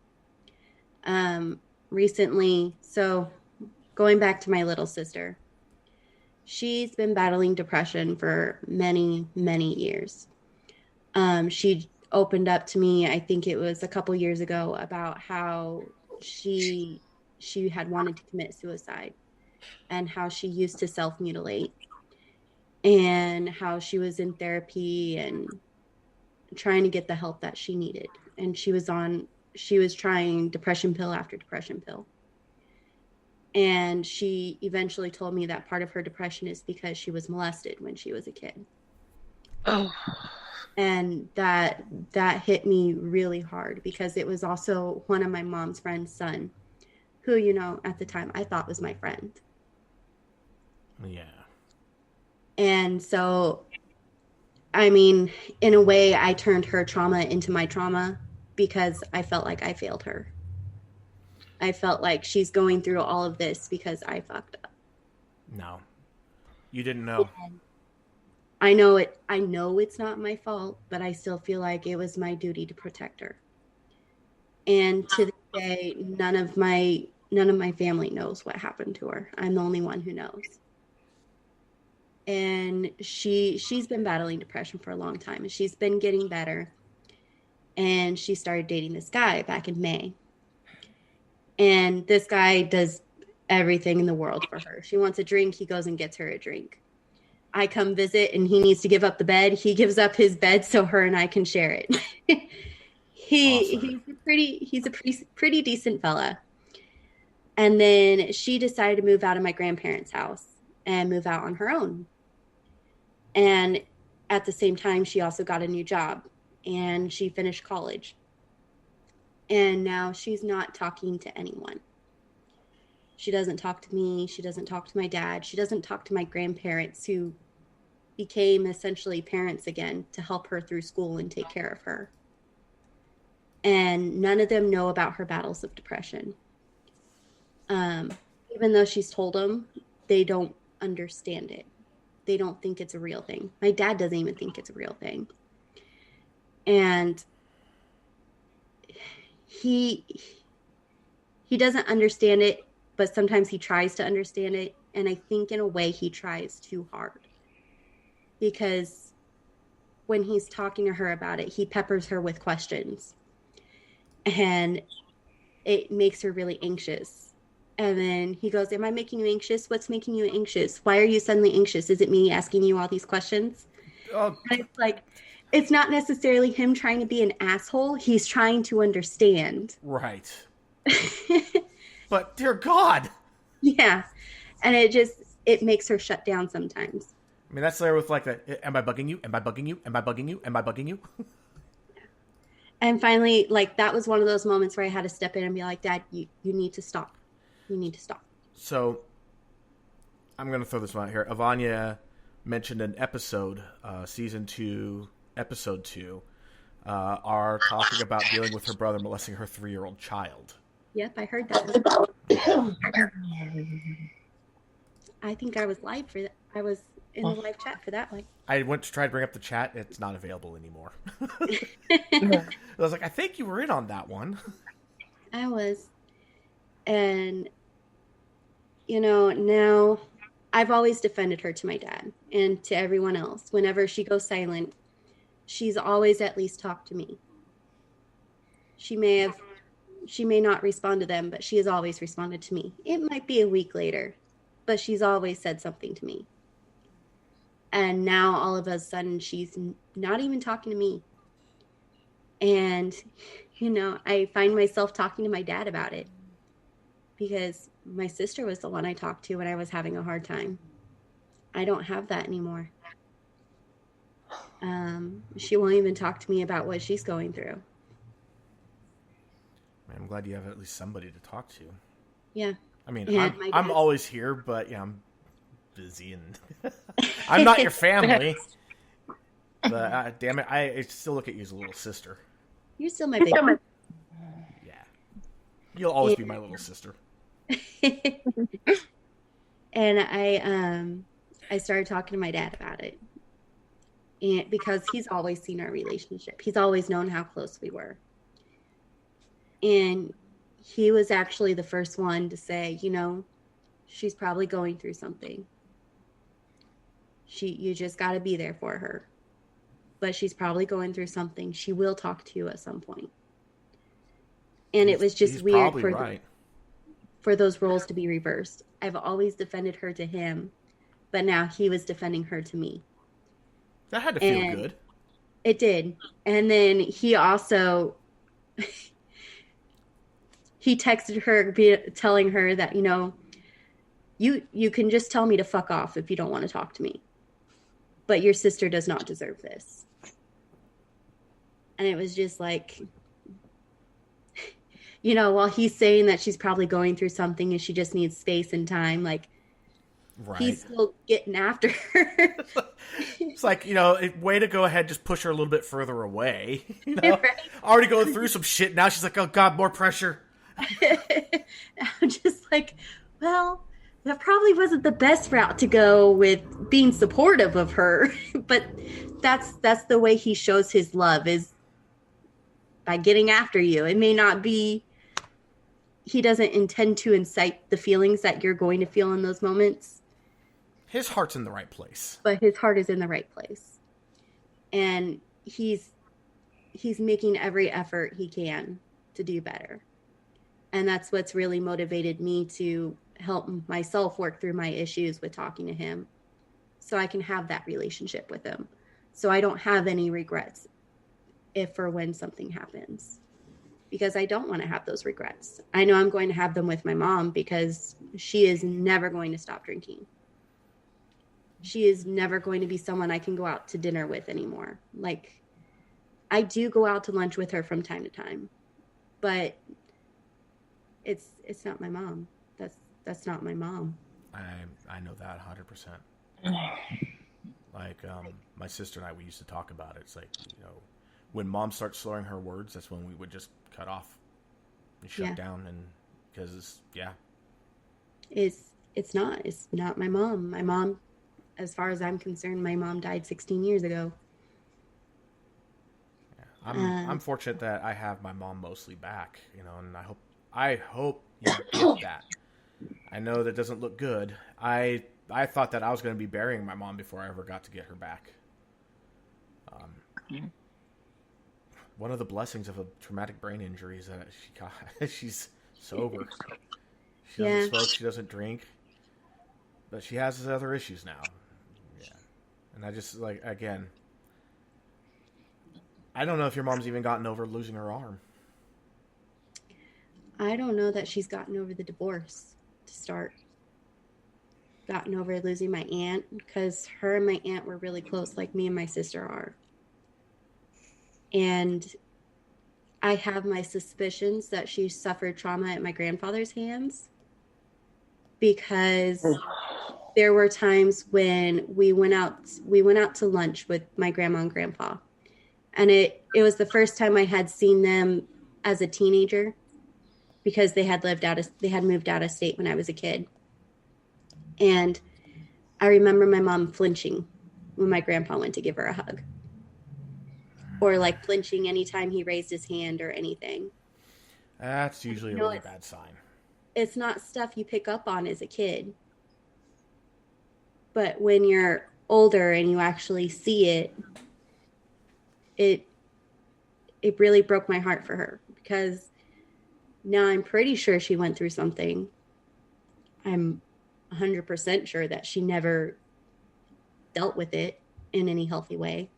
Recently, so going back to my little sister, she's been battling depression for many, many years. She opened up to me, I think it was a couple years ago, about how she had wanted to commit suicide and how she used to self-mutilate and how she was in therapy and trying to get the help that she needed. And she was trying depression pill after depression pill. And she eventually told me that part of her depression is because she was molested when she was a kid. Oh. And that hit me really hard because it was also one of my mom's friend's son, who, you know, at the time I thought was my friend. Yeah. And so, I mean, in a way, I turned her trauma into my trauma because I felt like I failed her. I felt like she's going through all of this because I fucked up. No. You didn't know. I know it's not my fault, but I still feel like it was my duty to protect her. And to this day, none of my family knows what happened to her. I'm the only one who knows. And she's been battling depression for a long time, and she's been getting better. And she started dating this guy back in May. And this guy does everything in the world for her. She wants a drink, he goes and gets her a drink. I come visit and he needs to give up the bed. He gives up his bed so her and I can share it. Awesome. He's a pretty decent fella. And then she decided to move out of my grandparents' house and move out on her own. And at the same time, she also got a new job and she finished college. And now she's not talking to anyone. She doesn't talk to me. She doesn't talk to my dad. She doesn't talk to my grandparents, who became essentially parents again to help her through school and take care of her. And none of them know about her battles of depression. Even though she's told them, they don't understand it. They don't think it's a real thing. My dad doesn't even think it's a real thing. And he doesn't understand it, but sometimes he tries to understand it. And I think in a way he tries too hard, because when he's talking to her about it, he peppers her with questions and it makes her really anxious. And then he goes, "Am I making you anxious? What's making you anxious? Why are you suddenly anxious? Is it me asking you all these questions?" Oh. And it's like, it's not necessarily him trying to be an asshole. He's trying to understand. Right. But dear God. Yeah. And it makes her shut down sometimes. I mean, that's there with like the, am I bugging you? Am I bugging you? Am I bugging you? Am I bugging you? And finally, like, that was one of those moments where I had to step in and be like, "Dad, you need to stop. You need to stop." So I'm going to throw this one out here. Avanya mentioned an episode, season 2, episode 2, are talking about dealing with her brother molesting her 3-year-old child. Yep, I heard that. I think I was live for that. I was in the live chat for that one. I went to try to bring up the chat. It's not available anymore. I was like, I think you were in on that one. I was. And, you know, now I've always defended her to my dad and to everyone else. Whenever she goes silent, she's always at least talked to me. She may not respond to them, but she has always responded to me. It might be a week later, but she's always said something to me. And now all of a sudden she's not even talking to me. And, you know, I find myself talking to my dad about it because my sister was the one I talked to when I was having a hard time. I don't have that anymore. She won't even talk to me about what she's going through. I'm glad you have at least somebody to talk to. Yeah. I mean, I'm always here, but yeah, I'm busy and I'm not your family. But damn it, I still look at you as a little sister. You're still my big one. Yeah. You'll always be my little sister. And I started talking to my dad about it. And because he's always seen our relationship. He's always known how close we were. And he was actually the first one to say, you know, she's probably going through something. You just got to be there for her. But she's probably going through something. She will talk to you at some point. And it was just weird for those roles to be reversed. I've always defended her to him, but now he was defending her to me. That had to feel good. It did. And then he also, he texted her telling her that, you know, you can just tell me to fuck off if you don't want to talk to me. But your sister does not deserve this. And it was just like, you know, while he's saying that she's probably going through something and she just needs space and time, like, he's still getting after her. It's like, you know, way to go ahead, just push her a little bit further away. You know? Already going through some shit. Now she's like, oh, God, more pressure. I'm just like, well, that probably wasn't the best route to go with being supportive of her. But that's the way he shows his love, is by getting after you. It may not be, he doesn't intend to incite the feelings that you're going to feel in those moments. His heart's in the right place. But his heart is in the right place. And he's making every effort he can to do better. And that's what's really motivated me to help myself work through my issues with talking to him, so I can have that relationship with him. So I don't have any regrets if or when something happens, because I don't want to have those regrets. I know I'm going to have them with my mom, because she is never going to stop drinking. She is never going to be someone I can go out to dinner with anymore. Like, I do go out to lunch with her from time to time, but it's not my mom. That's not my mom. I know that 100%. Like, my sister and I, we used to talk about it. It's like, you know, when mom starts slurring her words, that's when we would just cut off and shut down. And because it's not my mom. My mom, as far as I'm concerned, my mom died 16 years ago. Yeah, I'm fortunate that I have my mom mostly back, you know, and I hope you get that. I know that doesn't look good. I thought that I was going to be burying my mom before I ever got to get her back. One of the blessings of a traumatic brain injury is that she's sober. She doesn't smoke. She doesn't drink. But she has other issues now. Yeah. And I just, like, again, I don't know if your mom's even gotten over losing her arm. I don't know that she's gotten over the divorce to start. Gotten over losing my aunt, because her and my aunt were really close, like me and my sister are. And I have my suspicions that she suffered trauma at my grandfather's hands, because there were times when we went out to lunch with my grandma and grandpa. And it was the first time I had seen them as a teenager, because they had moved out of state when I was a kid. And I remember my mom flinching when my grandpa went to give her a hug, or like flinching anytime he raised his hand or anything. That's usually a really bad sign. It's not stuff you pick up on as a kid. But when you're older and you actually see it, it really broke my heart for her, because now I'm pretty sure she went through something. I'm 100% sure that she never dealt with it in any healthy way.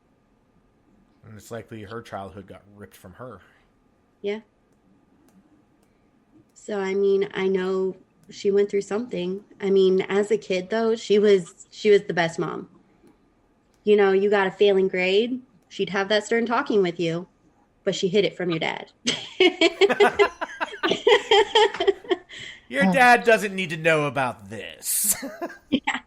And it's likely her childhood got ripped from her. Yeah. So, I mean, I know she went through something. I mean, as a kid, though, she was the best mom. You know, you got a failing grade, she'd have that stern talking with you, but she hid it from your dad. Your dad doesn't need to know about this. Yeah.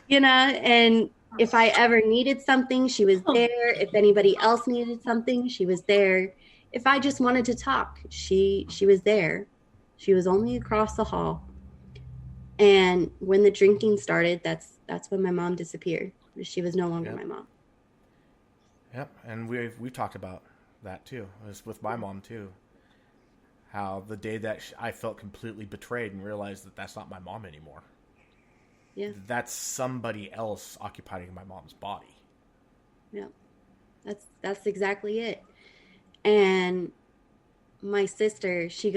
You know, and If I ever needed something, she was there. If anybody else needed something, she was there. If I just wanted to talk, she was there. She was only across the hall. And when the drinking started, that's when my mom disappeared. She was no longer Yep. my mom. Yep, and we've talked about that too. It was with my mom too. How the day that I felt completely betrayed and realized that that's not my mom anymore. Yeah. That's somebody else occupying my mom's body. Yeah. That's exactly it. And my sister, she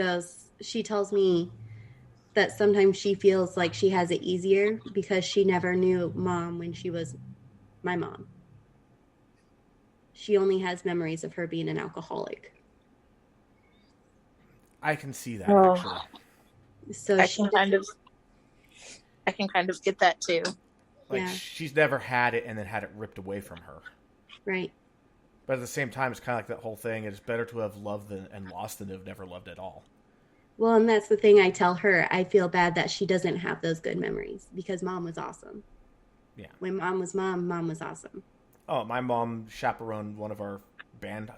tells me that sometimes she feels like she has it easier because she never knew mom when she was my mom. She only has memories of her being an alcoholic. I can see that Oh. actually. So I can kind of get that too. Like Yeah. she's never had it and then had it ripped away from her. Right. But at the same time, it's kind of like that whole thing. It's better to have loved and lost than to have never loved at all. Well, and that's the thing I tell her. I feel bad that she doesn't have those good memories because mom was awesome. Yeah. When mom was mom, mom was awesome. Oh, my mom chaperoned one of our band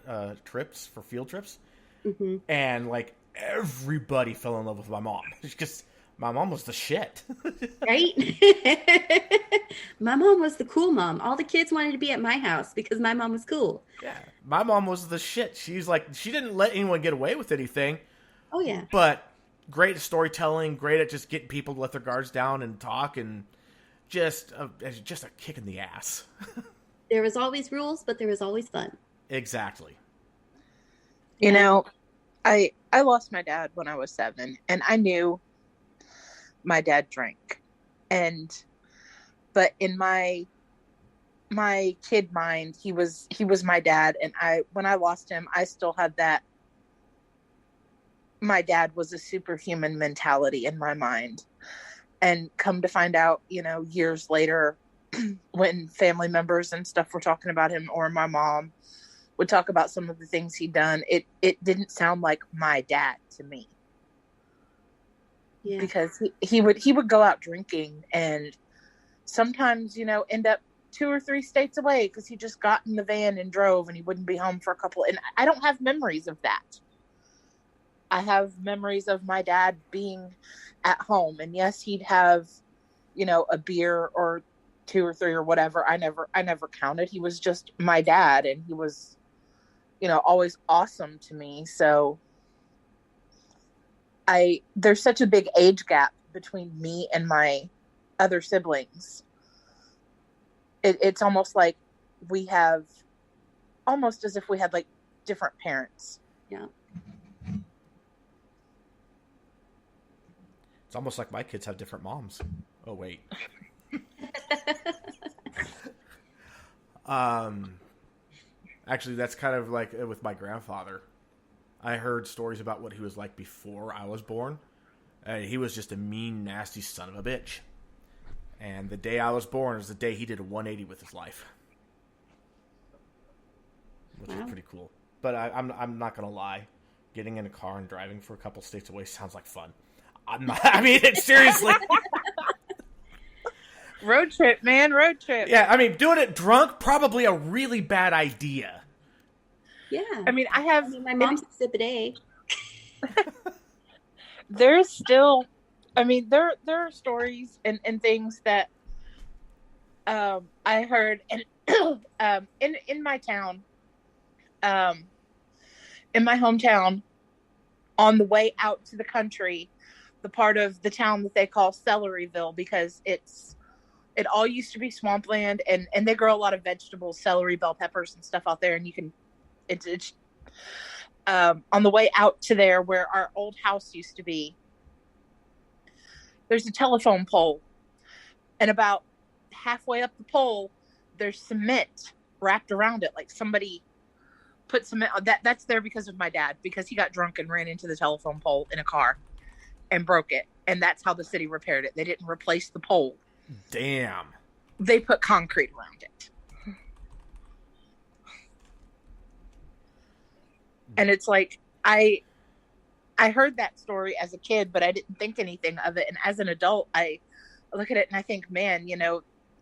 trips for field trips. Mm-hmm. And like everybody fell in love with my mom. Because my mom was the shit. Right? My mom was the cool mom. All the kids wanted to be at my house because my mom was cool. Yeah. My mom was the shit. She's like, she didn't let anyone get away with anything. Oh, yeah. But great at storytelling, great at just getting people to let their guards down and talk, and just a kick in the ass. There was always rules, but there was always fun. Exactly. You know, I lost my dad when I was 7, and I knew my dad drank. But in my kid mind, he was my dad, and when I lost him, I still had that my dad was a superhuman mentality in my mind. And come to find out, years later, when family members and stuff were talking about him, or my mom would talk about some of the things he'd done, it didn't sound like my dad to me. Yeah. Because he would go out drinking and sometimes, end up 2 or 3 states away because he just got in the van and drove and he wouldn't be home for a couple. And I don't have memories of that. I have memories of my dad being at home, and yes, he'd have, a beer or 2 or 3 or whatever. I never counted. He was just my dad, and he was, always awesome to me. So there's such a big age gap between me and my other siblings. It's almost like we have, almost as if we had like different parents. Yeah. It's almost like my kids have different moms. Oh, wait. Actually, that's kind of like with my grandfather. I heard stories about what he was like before I was born. He was just a mean, nasty son of a bitch. And the day I was born was the day he did a 180 with his life. Which is pretty cool. But I'm not going to lie. Getting in a car and driving for a couple states away sounds like fun. I mean, seriously. Road trip, man, road trip. Yeah, I mean, doing it drunk, probably a really bad idea. Yeah. I mean, my mom's a sip a day. There's still, there are stories and things that I heard in my town, in my hometown, on the way out to the country, the part of the town that they call Celeryville, because it all used to be swampland, and they grow a lot of vegetables, celery, bell peppers, and stuff out there, and you can, it's on the way out to there where our old house used to be, there's a telephone pole, and about halfway up the pole, there's cement wrapped around it, like somebody put cement on that's there because of my dad, because he got drunk and ran into the telephone pole in a car and broke it, and that's how the city repaired it. They didn't replace the pole. Damn. They put concrete around it. And it's like, I heard that story as a kid, but I didn't think anything of it. And as an adult, I look at it and I think, man,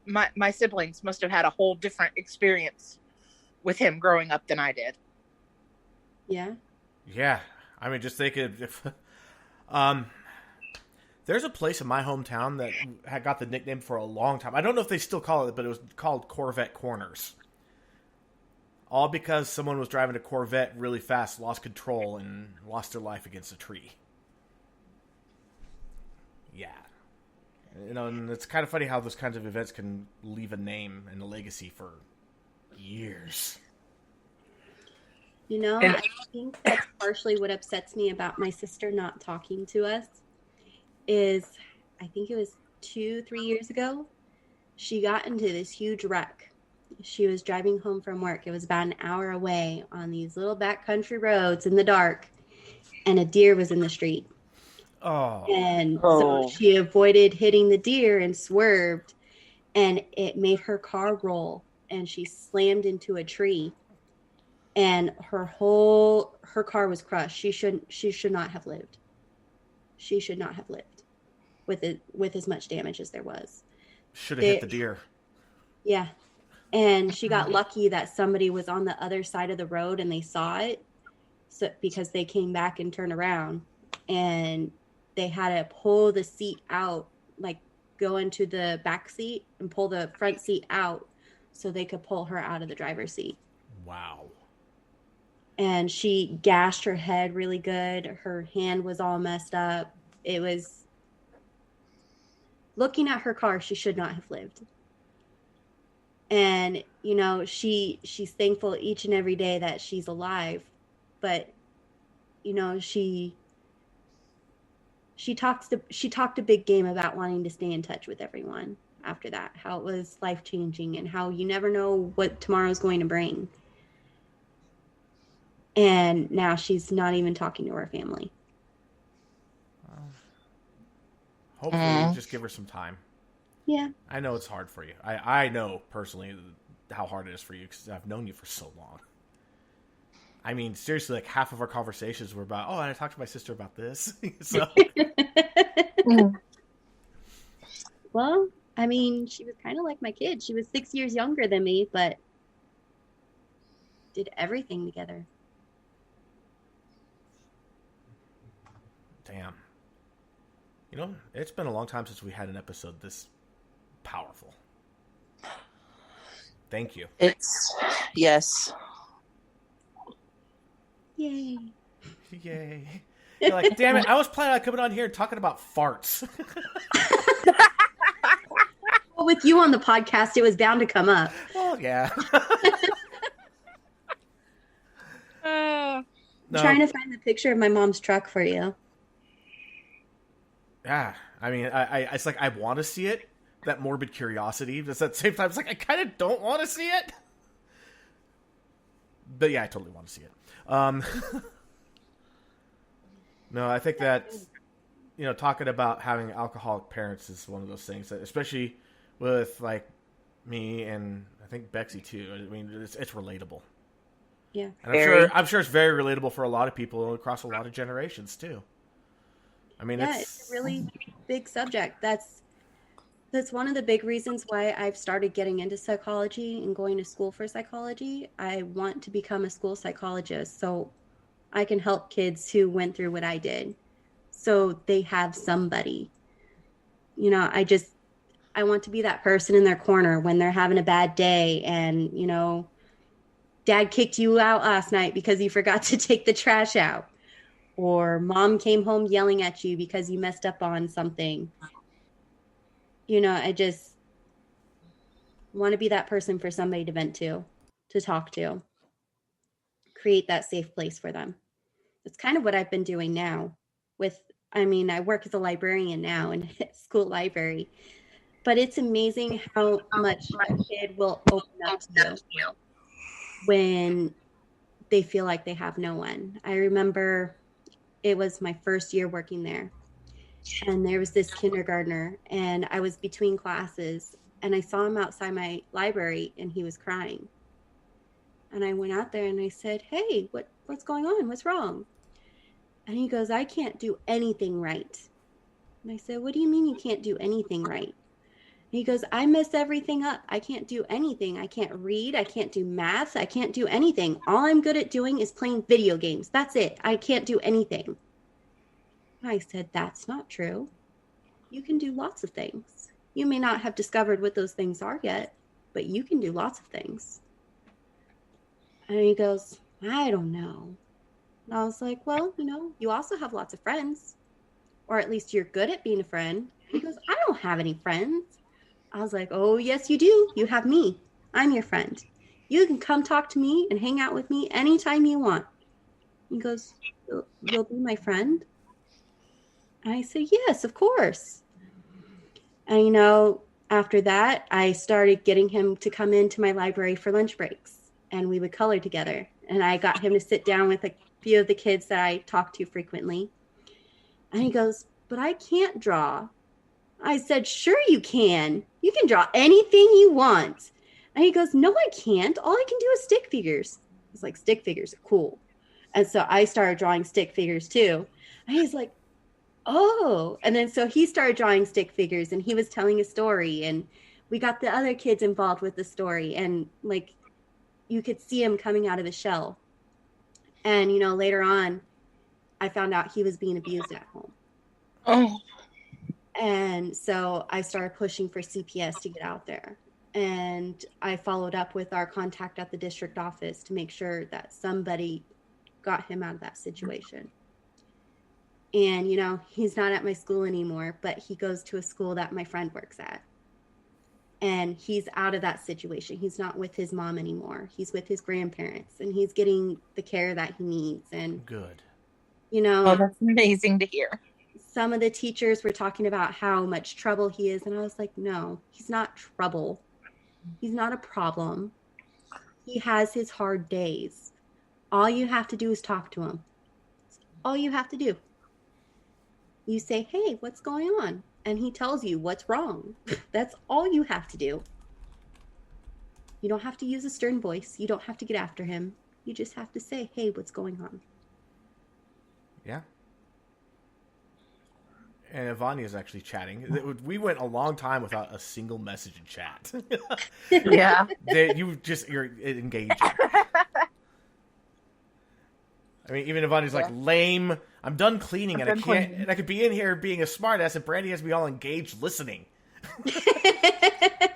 my siblings must have had a whole different experience with him growing up than I did. Yeah. Yeah. I mean, just think if there's a place in my hometown that had got the nickname for a long time. I don't know if they still call it, but it was called Corvette Corners. All because someone was driving a Corvette really fast, lost control, and lost their life against a tree. Yeah. You know, and it's kind of funny how those kinds of events can leave a name and a legacy for years. You know, I think that's partially what upsets me about my sister not talking to us is, I think it was 2-3 years ago, she got into this huge wreck. She was driving home from work. It was about an hour away on these little backcountry roads in the dark, and a deer was in the street. Oh. And so she avoided hitting the deer and swerved, and it made her car roll, and she slammed into a tree, and her car was crushed. She should not have lived. She should not have lived with as much damage as there was. Should have hit the deer. Yeah. And she got lucky that somebody was on the other side of the road and they saw it, so because they came back and turned around, and they had to pull the seat out, like go into the back seat and pull the front seat out so they could pull her out of the driver's seat. Wow. And she gashed her head really good. Her hand was all messed up. It was, looking at her car, she should not have lived. And, you know, she's thankful each and every day that she's alive. But, you know, she talked a big game about wanting to stay in touch with everyone after that, how it was life-changing and how you never know what tomorrow's going to bring. And now she's not even talking to her family. Hopefully, just give her some time. Yeah. I know it's hard for you. I know personally how hard it is for you because I've known you for so long. I mean, seriously, like half of our conversations were about, and I talked to my sister about this. So. Well, I mean, she was kind of like my kid. She was 6 years younger than me, but did everything together. Damn. You know, it's been a long time since we had an episode this powerful. Thank you. Yes. Yay. Yay. You're like, damn it, I was planning on coming on here and talking about farts. Well, with you on the podcast, it was bound to come up. Well, yeah. I'm trying to find the picture of my mom's truck for you. Yeah, I mean, I it's like I want to see it, that morbid curiosity, but at the same time, it's like I kind of don't want to see it. But yeah, I totally want to see it. No, I think that, you know, talking about having alcoholic parents is one of those things that, especially with like me and I think Bexy too. I mean, it's relatable. Yeah, and I'm sure it's very relatable for a lot of people across a lot of generations too. I mean, it's a really big subject. That's one of the big reasons why I've started getting into psychology and going to school for psychology. I want to become a school psychologist so I can help kids who went through what I did, so they have somebody. You know, I want to be that person in their corner when they're having a bad day and, you know, Dad kicked you out last night because you forgot to take the trash out. Or Mom came home yelling at you because you messed up on something. You know, I just want to be that person for somebody to vent to talk to. Create that safe place for them. It's kind of what I've been doing now I work as a librarian now in a school library. But it's amazing how much a kid will open up to you when they feel like they have no one. I remember it was my first year working there. And there was this kindergartner, and I was between classes, and I saw him outside my library, and he was crying. And I went out there, and I said, "Hey, what's going on? What's wrong?" And he goes, "I can't do anything right." And I said, "What do you mean you can't do anything right?" He goes, I mess everything up. I can't do anything. I can't read. I can't do math. I can't do anything. All I'm good at doing is playing video games. That's it. I can't do anything. I said, that's not true. You can do lots of things. You may not have discovered what those things are yet, but you can do lots of things. And he goes, I don't know. And I was like, well, you also have lots of friends, or at least you're good at being a friend. He goes, I don't have any friends. I was like, oh, yes, you do. You have me. I'm your friend. You can come talk to me and hang out with me anytime you want. He goes, you'll be my friend? And I said, yes, of course. And, after that, I started getting him to come into my library for lunch breaks, and we would color together. And I got him to sit down with a few of the kids that I talk to frequently. And he goes, but I can't draw. I said, sure you can. You can draw anything you want. And he goes, no, I can't. All I can do is stick figures. I was like, stick figures are cool. And so I started drawing stick figures too. And he's like, oh. And then so he started drawing stick figures, and he was telling a story, and we got the other kids involved with the story, and like you could see him coming out of his shell. And later on I found out he was being abused at home. Oh. And so I started pushing for CPS to get out there. And I followed up with our contact at the district office to make sure that somebody got him out of that situation. And, he's not at my school anymore, but he goes to a school that my friend works at. And he's out of that situation. He's not with his mom anymore. He's with his grandparents, and he's getting the care that he needs. And good. Oh, that's amazing to hear. Some of the teachers were talking about how much trouble he is. And I was like, no, he's not trouble. He's not a problem. He has his hard days. All you have to do is talk to him. That's all you have to do. You say, hey, what's going on? And he tells you what's wrong. That's all you have to do. You don't have to use a stern voice. You don't have to get after him. You just have to say, hey, what's going on? Yeah. And Ivania's actually chatting. We went a long time without a single message in chat. Yeah. You're engaging. I mean, even Ivania's like, lame. I'm done cleaning, and I can't. And I could be in here being a smartass, and Brandi has me all engaged listening. And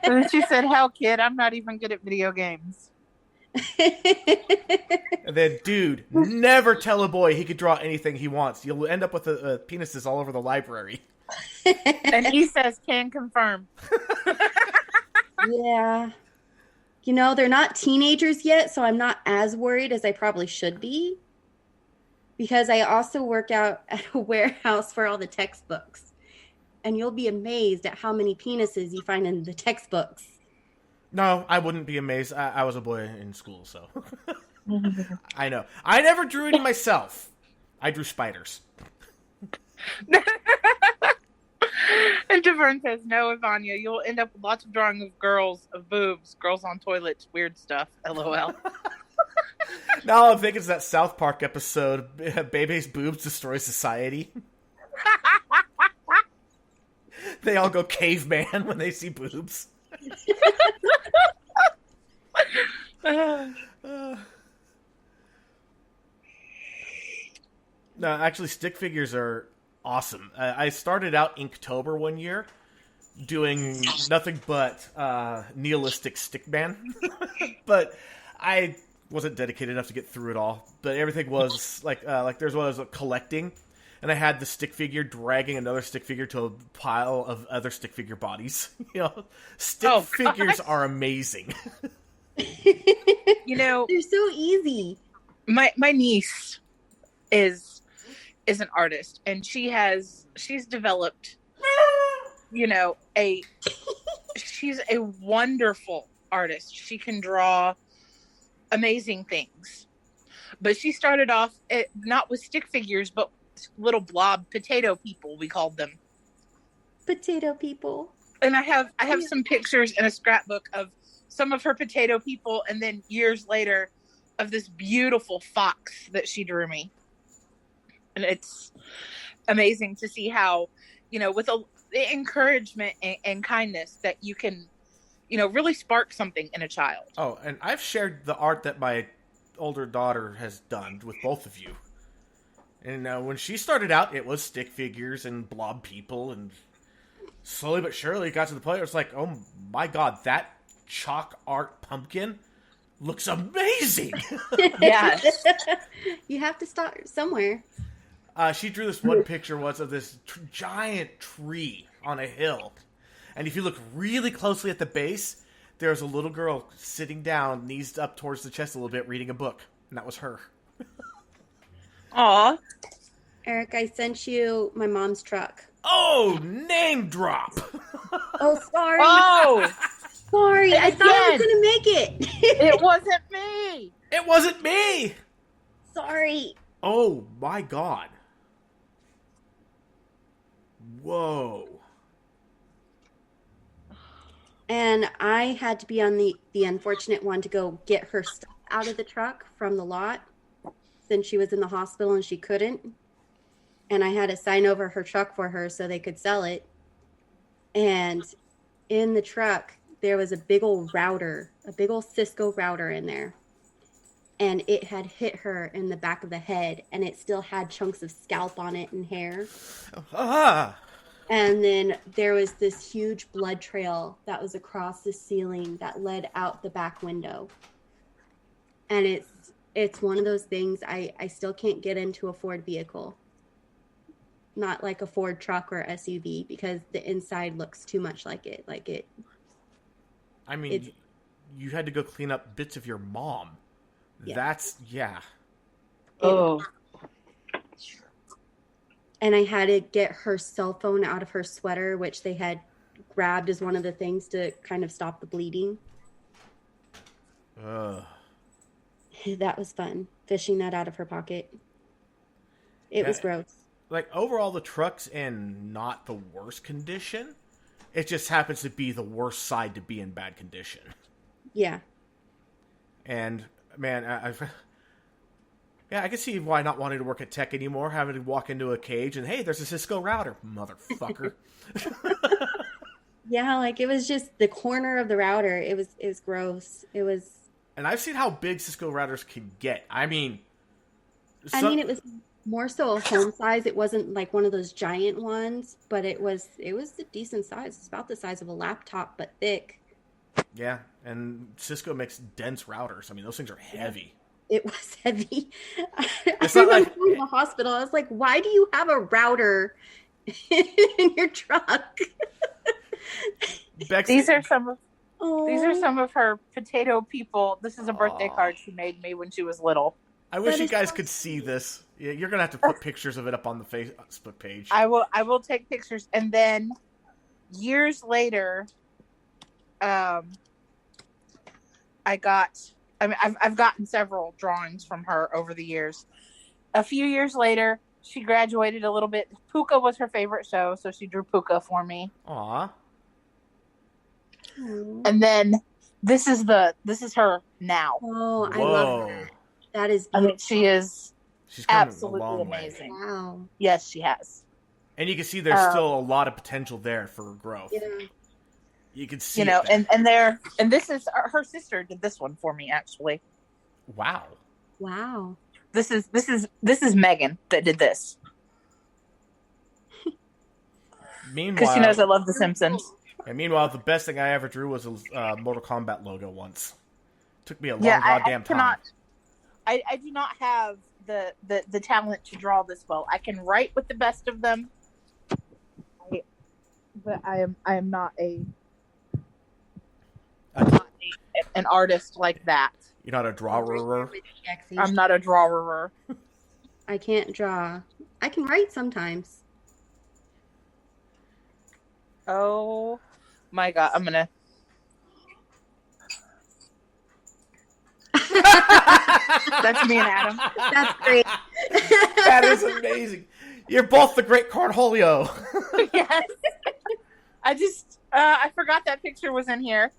then she said, hell, kid, I'm not even good at video games. And then, dude, never tell a boy he could draw anything he wants. You'll end up with penises all over the library. And he says, can confirm. Yeah. They're not teenagers yet, so I'm not as worried as I probably should be. Because I also work out at a warehouse for all the textbooks. And you'll be amazed at how many penises you find in the textbooks. No, I wouldn't be amazed. I was a boy in school, so. I know. I never drew any myself. I drew spiders. And Javern says, no, Ivania, you'll end up with lots of drawing of girls, of boobs, girls on toilets, weird stuff, LOL. Now I'm thinking it's that South Park episode, Bebe's boobs destroy society. They all go caveman when they see boobs. No, actually, stick figures are awesome. I started out Inktober one year doing nothing but nihilistic stickman. But I wasn't dedicated enough to get through it all. But everything was like there's one I was collecting, and I had the stick figure dragging another stick figure to a pile of other stick figure bodies. Stick figures are amazing. They're so easy. My niece is an artist, and she's developed she's a wonderful artist. She can draw amazing things, but she started off not with stick figures, but little blob potato people, we called them potato people. And I have some pictures in a scrapbook of some of her potato people, and then years later of this beautiful fox that she drew me. And it's amazing to see how, the encouragement and kindness that you can, really spark something in a child. Oh, and I've shared the art that my older daughter has done with both of you. And when she started out, it was stick figures and blob people, and slowly but surely it got to the point where it's like, oh my god, that chalk art pumpkin looks amazing! Yes. You have to start somewhere. She drew this one picture once of this giant tree on a hill. And if you look really closely at the base, there's a little girl sitting down, knees up towards the chest a little bit, reading a book. And that was her. Aw. Eric, I sent you my mom's truck. Oh, name drop! Oh, sorry. Oh! Sorry, I thought I was Again. going to make it. It wasn't me! It wasn't me! Sorry. Oh, my god. Whoa. And I had to be on the unfortunate one to go get her stuff out of the truck from the lot since she was in the hospital and she couldn't. And I had to sign over her truck for her so they could sell it. And in the truck, there was a big old router, a big old Cisco router in there. And it had hit her in the back of the head, and it still had chunks of scalp on it and hair. Ah! And then there was this huge blood trail that was across the ceiling that led out the back window. And it's one of those things I still can't get into a Ford vehicle. Not like a Ford truck or SUV, because the inside looks too much like it. I mean, you had to go clean up bits of your mom. Yeah. That's, yeah. Oh. And I had to get her cell phone out of her sweater, which they had grabbed as one of the things to kind of stop the bleeding. Ugh. That was fun, fishing that out of her pocket. It was gross. Like, overall, the truck's in not the worst condition. It just happens to be the worst side to be in bad condition. Yeah. And, man, I can see why not wanting to work at tech anymore, having to walk into a cage and, hey, there's a Cisco router, motherfucker. Yeah, like, it was just the corner of the router. It was gross. It was... And I've seen how big Cisco routers can get. I mean... it was more so a home size. It wasn't like one of those giant ones, but it was a decent size. It's about the size of a laptop, but thick. Yeah, and Cisco makes dense routers. I mean, those things are heavy. It was heavy. It's I not remember like- going to the hospital. I was like, why do you have a router in your truck? Bex, These are some Oh, of her potato people. This is a birthday Aw. card she made me when she was little. I wish That you is guys so could see this. Yeah, you're gonna have to put pictures of it up on the Facebook page. I will take pictures, and then years later, I've gotten several drawings from her over the years. A few years later, she graduated a little bit. Puka was her favorite show, so she drew Puka for me. Aw. And then this is her now. oh, I Whoa. love that. That is I mean, she is She's come a absolutely long way. amazing. wow. Yes, she has. And you can see there's still a lot of potential there for growth. Yeah. You can see You know, it there. and this is her sister did this one for me actually. Wow. Wow. This is Megan that did this because she knows I love The Simpsons. And meanwhile, the best thing I ever drew was a Mortal Kombat logo once. Took me a long Yeah, goddamn time. I do not have the talent to draw this well. I can write with the best of them, but I am not an artist like that. You're not a drawer. I'm not a drawer. I can't draw. I can write sometimes. Oh my god, I'm gonna. That's me and Adam. That's great. That is amazing. You're both the great Cornholio. Yes. I forgot that picture was in here.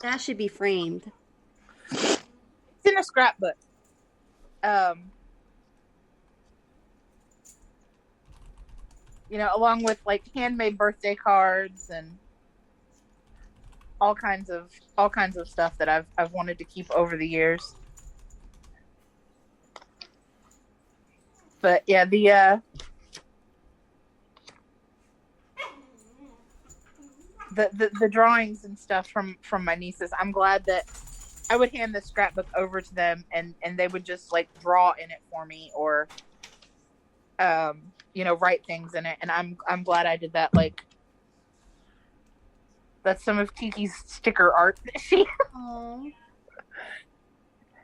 That should be framed. It's in a scrapbook. along with like handmade birthday cards and all kinds of stuff that I've wanted to keep over the years. But yeah, the drawings and stuff from my nieces, I'm glad that I would hand the scrapbook over to them and they would just like draw in it for me or write things in it, and I'm glad I did that. Like, that's some of Kiki's sticker art that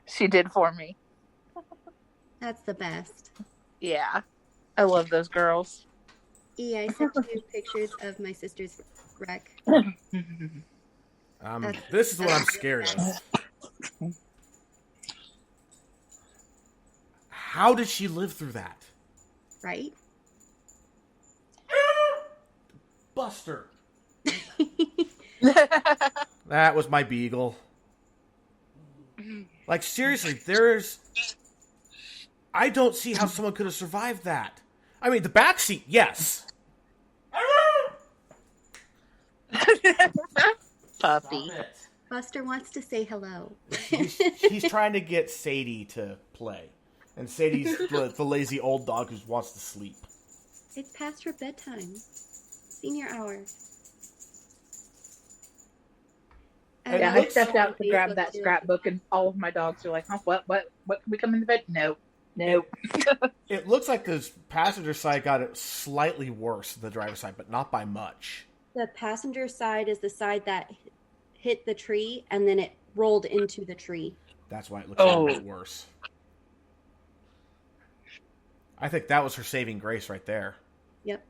she did for me. That's the best. Yeah, I love those girls. I sent you pictures of my sister's wreck. This is what I'm scared of. How did she live through that? Right? Buster. That was my beagle. Like, seriously, I don't see how someone could have survived that. I mean, the backseat, yes. Puppy. Buster wants to say hello. He's trying to get Sadie to play. And Sadie's the lazy old dog who wants to sleep. It's past her bedtime. Senior hour. Yeah, I stepped out to grab that scrapbook, and all of my dogs are like, "Huh, what? Can we come in the bed?" No. It looks like the passenger side got it slightly worse than the driver's side, but not by much. The passenger side is the side that hit the tree, and then it rolled into the tree. That's why it looks a little bit worse. I think that was her saving grace right there. Yep.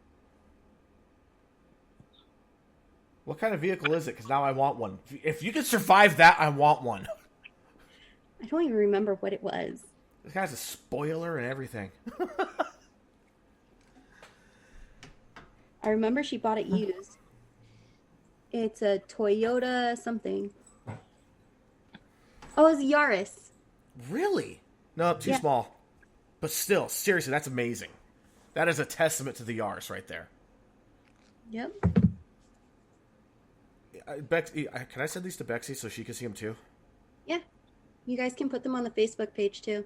What kind of vehicle is it? Because now I want one. If you can survive that, I want one. I don't even remember what it was. This guy's a spoiler and everything. I remember she bought it used. It's a Toyota something. Oh, it's a Yaris. Really? No, too small. But still, seriously, that's amazing. That is a testament to the Yaris right there. Yep. Bexy, can I send these to Bexy so she can see them too? Yeah. You guys can put them on the Facebook page too.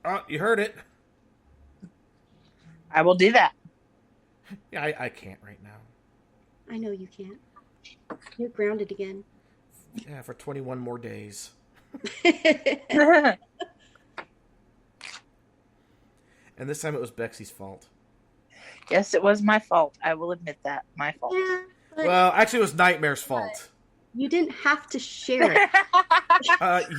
Oh, you heard it. I will do that. Yeah, I can't right now. I know you can't. You're grounded again. Yeah, for 21 more days. And this time it was Bexy's fault. Yes, it was my fault. I will admit that. My fault. Yeah, Well, actually it was Nightmare's fault. You didn't have to share it.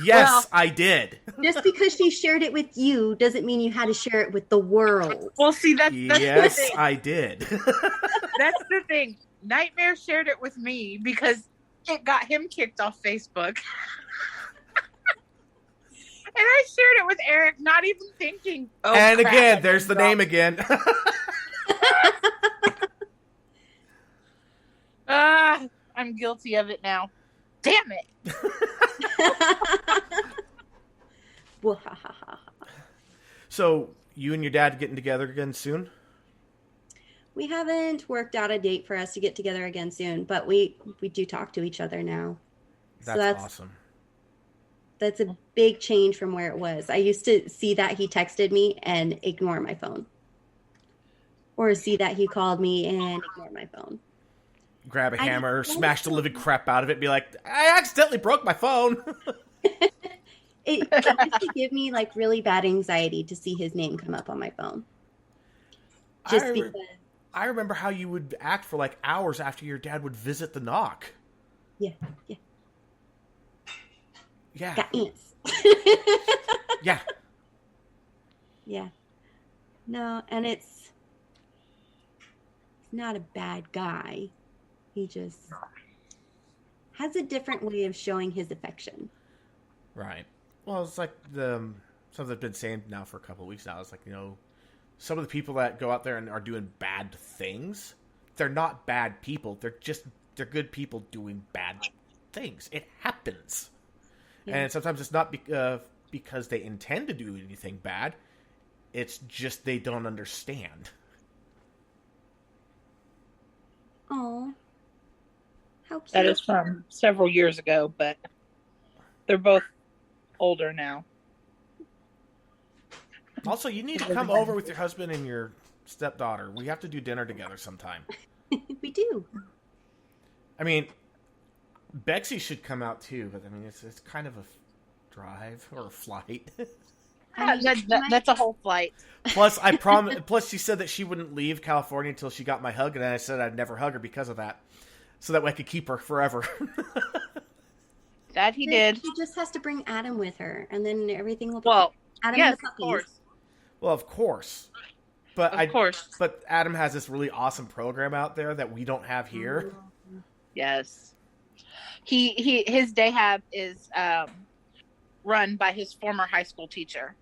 Yes, Well, I did. Just because she shared it with you doesn't mean you had to share it with the world. Well, see, that's Yes, the thing. I did. That's the thing. Nightmare shared it with me because it got him kicked off Facebook. And I shared it with Eric, not even thinking. Oh, and crap, again, there's the name again. I'm guilty of it now. Damn it. So, you and your dad getting together again soon? We haven't worked out a date for us to get together again soon, but we do talk to each other now. That's awesome. That's a big change from where it was. I used to see that he texted me and ignore my phone. Or see that he called me and ignore my phone. Grab a hammer, smash the living crap out of it, be like, I accidentally broke my phone. It used to give me like really bad anxiety to see his name come up on my phone. Because I remember how you would act for like hours after your dad would visit the knock. Yeah. Got ants. Yeah. Yeah. No, and it's not a bad guy. He just has a different way of showing his affection. Right. Well, it's like something I've been saying now for a couple of weeks now. It's like, some of the people that go out there and are doing bad things, they're not bad people. They're good people doing bad things. It happens. Yeah. And sometimes it's not because they intend to do anything bad. It's just they don't understand. How cute. That is from several years ago, but they're both older now. Also, you need to come over with your husband and your stepdaughter. We have to do dinner together sometime. We do. I mean, Bexy should come out too, but I mean, it's kind of a drive or a flight. I mean, That's a whole flight. Plus, Plus, she said that she wouldn't leave California until she got my hug, and then I said I'd never hug her because of that, so that way I could keep her forever. That he did. She just has to bring Adam with her, and then everything will be Adam yes, and the puppies. of course. Well, of course. But Of course. But Adam has this really awesome program out there that we don't have here. Yes. His day hab is run by his former high school teacher.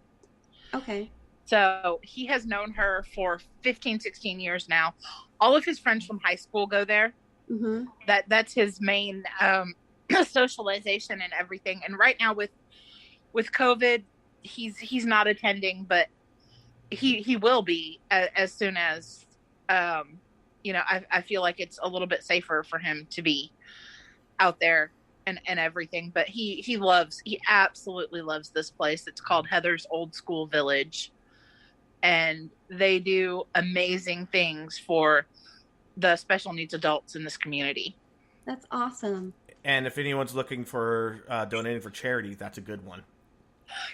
Okay. So he has known her for 15, 16 years now. All of his friends from high school go there. Mm-hmm. That's his main socialization and everything. And right now with COVID, he's not attending, but he will be as soon as I feel like it's a little bit safer for him to be out there and everything. But he absolutely loves this place. It's called Heather's Old School Village, and they do amazing things for the special needs adults in this community. That's awesome. And if anyone's looking for donating for charity, that's a good one.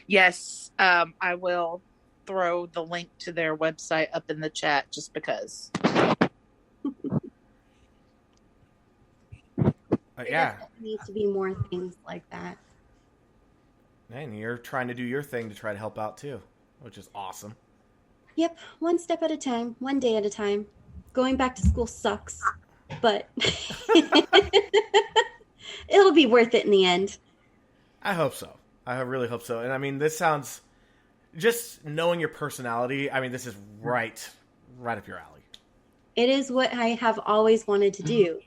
Yes, I will throw the link to their website up in the chat just because. Yeah. There needs to be more things like that. And you're trying to do your thing to try to help out too, which is awesome. Yep, one step at a time, one day at a time. Going back to school sucks, but it'll be worth it in the end. I hope so. I really hope so. And I mean, this sounds, just knowing your personality, I mean, this is right up your alley. It is what I have always wanted to do.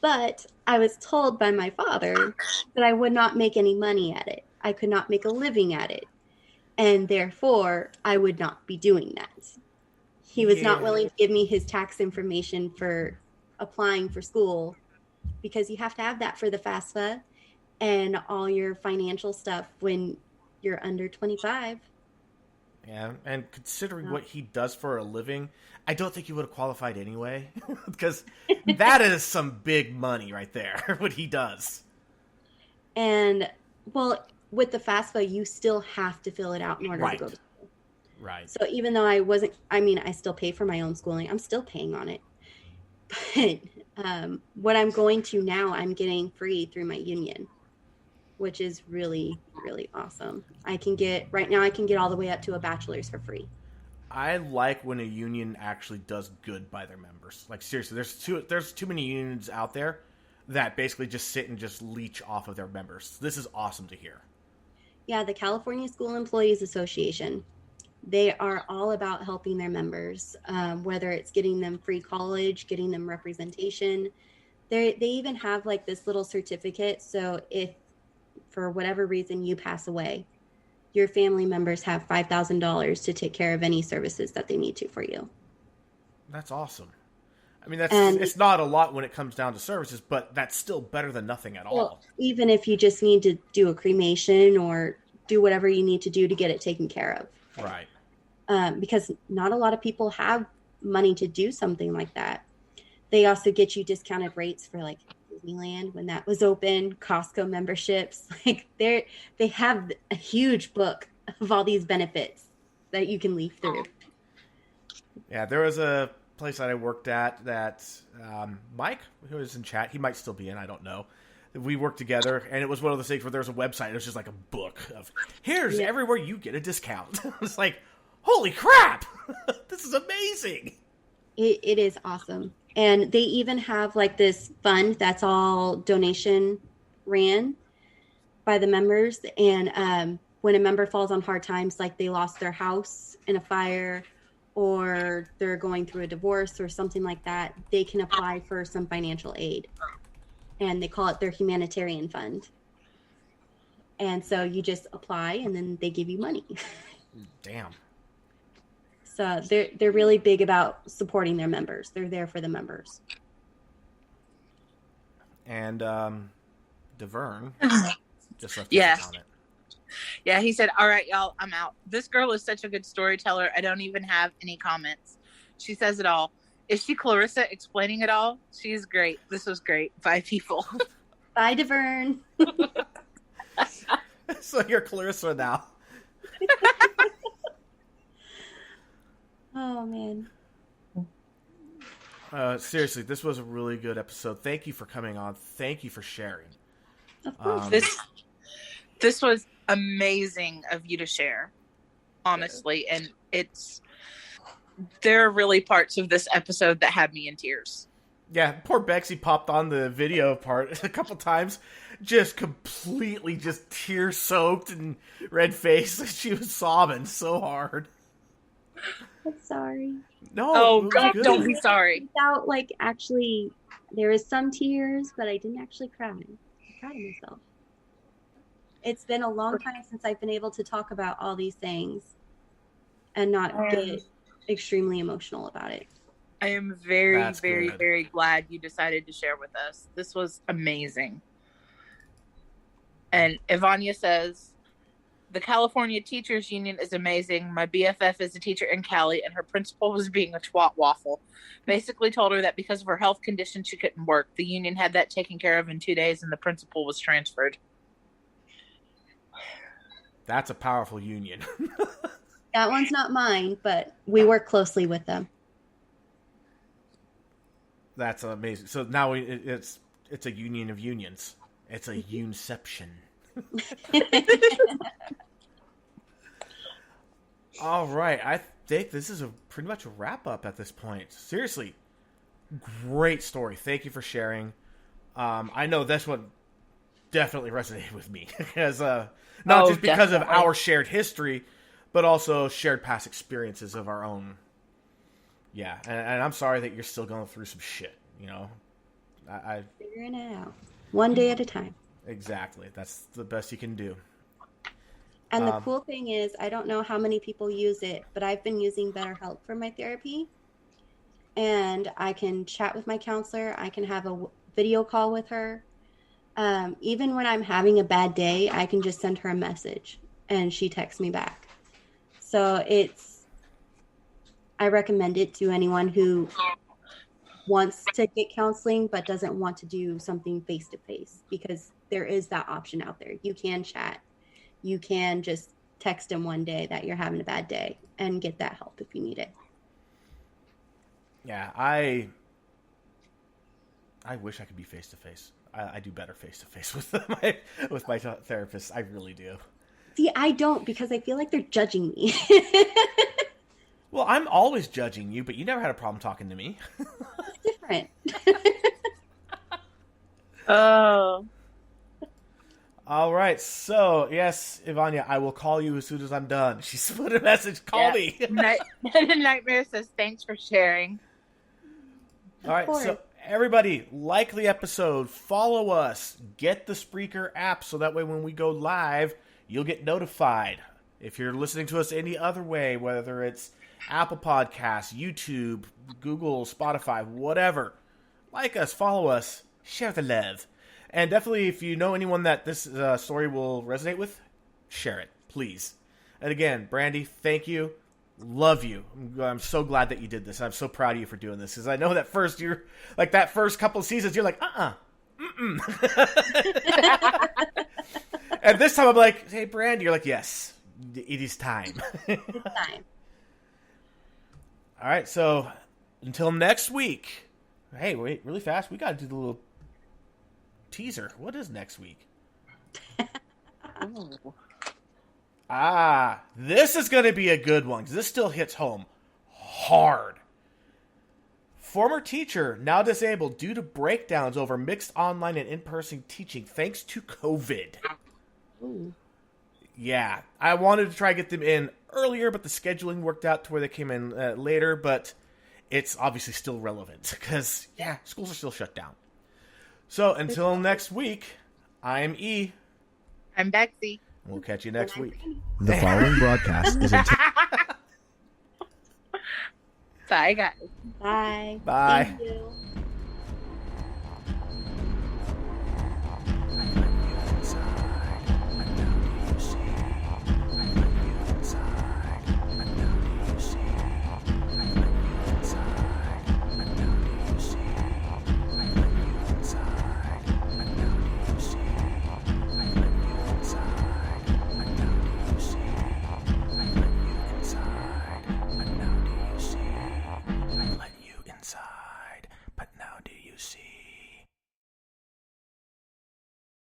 But I was told by my father that I would not make any money at it. I could not make a living at it. And therefore, I would not be doing that. He was not willing to give me his tax information for applying for school, because you have to have that for the FAFSA and all your financial stuff when you're under 25. Yeah, and considering what he does for a living, I don't think he would have qualified anyway, because that is some big money right there, what he does. And, well, with the FAFSA, you still have to fill it out in order to go to school. Right. So even though I still pay for my own schooling. I'm still paying on it. But what I'm going to now, I'm getting free through my union, which is really, really awesome. I can get all the way up to a bachelor's for free. I like when a union actually does good by their members. Like, seriously, there's too many unions out there that basically just sit and just leech off of their members. This is awesome to hear. Yeah, the California School Employees Association, they are all about helping their members, whether it's getting them free college, getting them representation. They even have like this little certificate. So if for whatever reason you pass away, your family members have $5,000 to take care of any services that they need to for you. That's awesome. I mean, it's not a lot when it comes down to services, but that's still better than nothing at all. Even if you just need to do a cremation or do whatever you need to do to get it taken care of. Right. Because not a lot of people have money to do something like that. They also get you discounted rates for like Disneyland when that was open, Costco memberships. Like they have a huge book of all these benefits that you can leaf through. Yeah, there was a place that I worked at that Mike, who is in chat, he might still be in, I don't know. We worked together, and it was one of those things where there was a website. It was just like a book of, here's everywhere you get a discount. It's like, holy crap! This is amazing! It is awesome. And they even have like this fund that's all donation ran by the members. And when a member falls on hard times, like they lost their house in a fire or they're going through a divorce or something like that, they can apply for some financial aid. And they call it their humanitarian fund. And so you just apply and then they give you money. Damn. So they're really big about supporting their members. They're there for the members. And DeVern just left Yeah. a comment. Yeah, he said, all right, y'all, I'm out. This girl is such a good storyteller. I don't even have any comments. She says it all. Is she Clarissa explaining it all? She's great. This was great. 5 people. Bye, DeVern. So you're Clarissa now. Oh, man. Seriously, this was a really good episode. Thank you for coming on. Thank you for sharing. Of course. This was amazing of you to share, honestly. And there are really parts of this episode that had me in tears. Yeah, poor Bexy popped on the video part a couple times, just completely just tear-soaked and red-faced. She was sobbing so hard. I'm sorry. No, Oh, it was God, good. don't be sorry. Without, like, actually, there was some tears, but I didn't actually cry. I'm proud of myself. It's been a long time since I've been able to talk about all these things and not get extremely emotional about it. I am very, That's very, good. very glad you decided to share with us. This was amazing. And Ivania says, the California Teachers Union is amazing. My BFF is a teacher in Cali, and her principal was being a twat waffle. Basically told her that because of her health condition, she couldn't work. The union had that taken care of in 2 days, and the principal was transferred. That's a powerful union. That one's not mine, but we work closely with them. That's amazing. So now it's a union of unions. It's a unception. All right. I think this is pretty much a wrap-up at this point. Seriously, great story. Thank you for sharing. I know this one definitely resonated with me. because not just because of our shared history, but also shared past experiences of our own. Yeah, and I'm sorry that you're still going through some shit, you know. I Figuring it out. One day at a time. Exactly. That's the best you can do. And the cool thing is, I don't know how many people use it, but I've been using BetterHelp for my therapy. And I can chat with my counselor. I can have a video call with her. Even when I'm having a bad day, I can just send her a message and she texts me back. So I recommend it to anyone who wants to get counseling but doesn't want to do something face-to-face, because there is that option out there. You can chat. You can just text them one day that you're having a bad day and get that help if you need it. Yeah, I wish I could be face-to-face. I do better face-to-face with my therapist. I really do. See, I don't, because I feel like they're judging me. Well, I'm always judging you, but you never had a problem talking to me. It's different. Oh. All right, so, yes, Ivania, I will call you as soon as I'm done. She put a message, call me. Nightmare says, thanks for sharing. All right, so everybody, like the episode, follow us, get the Spreaker app so that way when we go live, you'll get notified. If you're listening to us any other way, whether it's Apple Podcasts, YouTube, Google, Spotify, whatever, like us, follow us, share the love. And definitely, if you know anyone that this story will resonate with, share it, please. And again, Brandi, thank you. Love you. I'm so glad that you did this. I'm so proud of you for doing this. Because I know that first couple of seasons, you're like, And this time I'm like, hey, Brandi, you're like, yes, it is time. It's time. All right, so until next week. Hey, wait, really fast. We got to do the little teaser. What is next week? This is going to be a good one because this still hits home hard. Former teacher now disabled due to breakdowns over mixed online and in-person teaching thanks to COVID. Ooh. Yeah, I wanted to try to get them in earlier, but the scheduling worked out to where they came in later, but it's obviously still relevant because, yeah, schools are still shut down. So until next week, I'm E. I'm Bexy. We'll catch you next week. The following broadcast is intended. Bye, guys. Bye. Bye. Thank you.